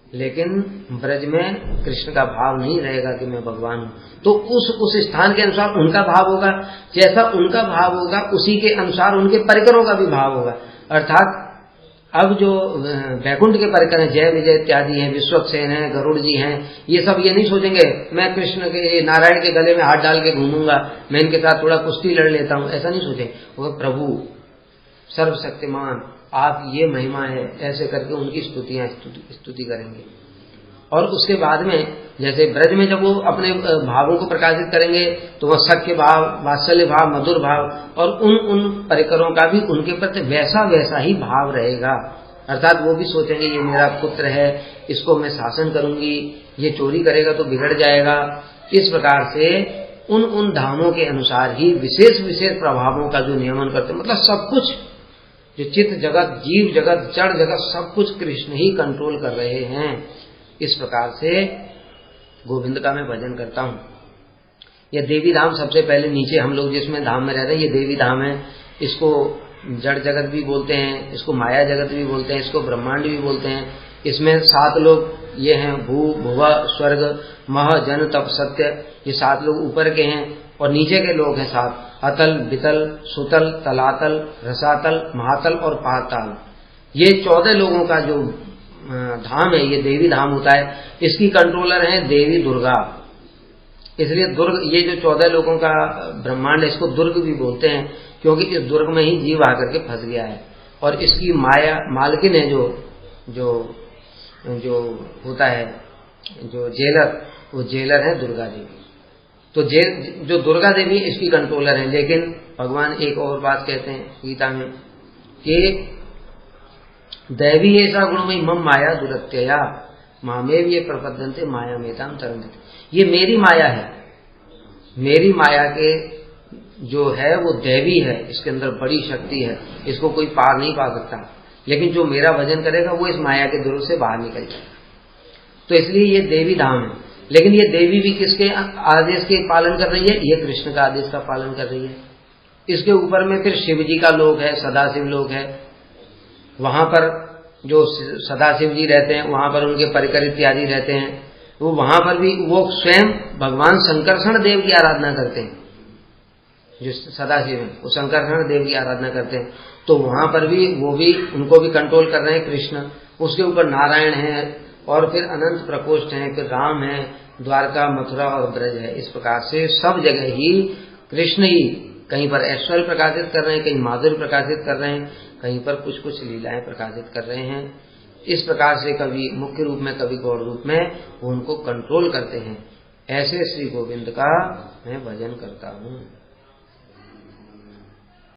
लेकिन ब्रज में कृष्ण का भाव नहीं रहेगा कि मैं भगवान हूं, तो उस स्थान के अनुसार उनका भाव होगा। जैसा उनका भाव होगा उसी के अनुसार उनके परिकरों का भी भाव होगा। अर्थात अब जो वैकुंठ के परिकर हैं, जय विजय इत्यादि हैं, विश्वक्सेन हैं, गरुड़ जी हैं, ये सब ये नहीं सोचेंगे मैं कृष्ण के नारायण के गले में हाथ डाल के घूमूंगा, मैं इनके साथ थोड़ा कुश्ती लड़ लेता हूं, ऐसा नहीं सोचेंगे। वो प्रभु सर्वशक्तिमान आप ये महिमा है, ऐसे करके उनकी स्तुति करेंगे। और उसके बाद में जैसे ब्रज में जब वो अपने भावों को प्रकाशित करेंगे तो वह सख्य भाव, वात्सल्य भाव, मधुर भाव और उन परिकरों का भी उनके प्रति वैसा ही भाव रहेगा। अर्थात वो भी सोचेंगे ये मेरा पुत्र है, इसको मैं शासन करूंगी, ये चोरी करेगा तो बिगड़ जाएगा। इस प्रकार से उन धामों के अनुसार ही विशेष प्रभावों का जो नियमन करते, मतलब सब कुछ जो चित्त जगत, जीव जगत, जड़ जगत, सब कुछ कृष्ण ही कंट्रोल कर रहे हैं। इस प्रकार से गोविंद का मैं भजन करता हूं। यह देवी धाम सबसे पहले नीचे हम लोग जिसमें धाम में रहते हैं ये देवी धाम है। इसको जड़ जगत भी बोलते हैं, इसको माया जगत भी बोलते हैं, इसको ब्रह्मांड भी बोलते हैं। इसमें 7 लोग ये हैं, भू भुव स्वर्ग मह जन तप सत्य, ये 7 लोग ऊपर के हैं और नीचे के लोग हैं 7, अतल वितल सुतल तलातल रसातल महातल और पाताल। ये 14 लोगों का जो धाम है ये देवी धाम होता है। इसकी कंट्रोलर है देवी दुर्गा। इसलिए दुर्ग, ये जो 14 लोगों का ब्रह्मांड है इसको दुर्ग भी बोलते हैं, क्योंकि इस दुर्ग में ही जीव आकर के फंस गया है। और इसकी माया मालकिन है जो होता है जो जेलर, वो जेलर है दुर्गा देवी। तो जो दुर्गा देवी इसकी कंट्रोलर है। लेकिन भगवान एक और बात कहते हैं गीता में कि दैवी ऐसा गुणमयी मम माया दुरत्यया मामेव ये प्रपद्यन्ते माया मेताम तरन्ति। ये मेरी माया है, मेरी माया के जो है वो दैवी है, इसके अंदर बड़ी शक्ति है, इसको कोई पार नहीं पा सकता। लेकिन जो मेरा भजन करेगा वो इस माया के दुर्ग से बाहर निकल जाएगा। तो इसलिए ये देवी धाम है। लेकिन ये देवी भी किसके आदेश के पालन कर रही है? ये कृष्ण का आदेश का पालन कर रही है। इसके ऊपर में फिर शिव जी का लोक है, सदाशिव लोक है। वहां पर जो सदाशिव जी रहते हैं वहां पर उनके परिकर इत्यादि रहते हैं। वो वहां पर भी वो स्वयं भगवान शंकरषण देव की आराधना करते हैं। जो सदाशिव है वो शंकरषण देव की आराधना करते हैं। तो वहां पर भी वो भी उनको भी कंट्रोल कर रहे हैं कृष्ण। उसके ऊपर नारायण है और फिर अनंत प्रकोष्ठ है, फिर राम है, द्वारका मथुरा और ब्रज है। इस प्रकार से सब जगह ही कृष्ण ही कहीं पर ऐश्वर्य प्रकाशित कर रहे हैं, कहीं माधुर्य प्रकाशित कर रहे हैं, कहीं पर कुछ लीलाएं प्रकाशित कर रहे हैं। इस प्रकार से कभी मुख्य रूप में कभी गौड़ रूप में वो उनको कंट्रोल करते हैं। ऐसे श्री गोविंद का मैं भजन करता हूँ।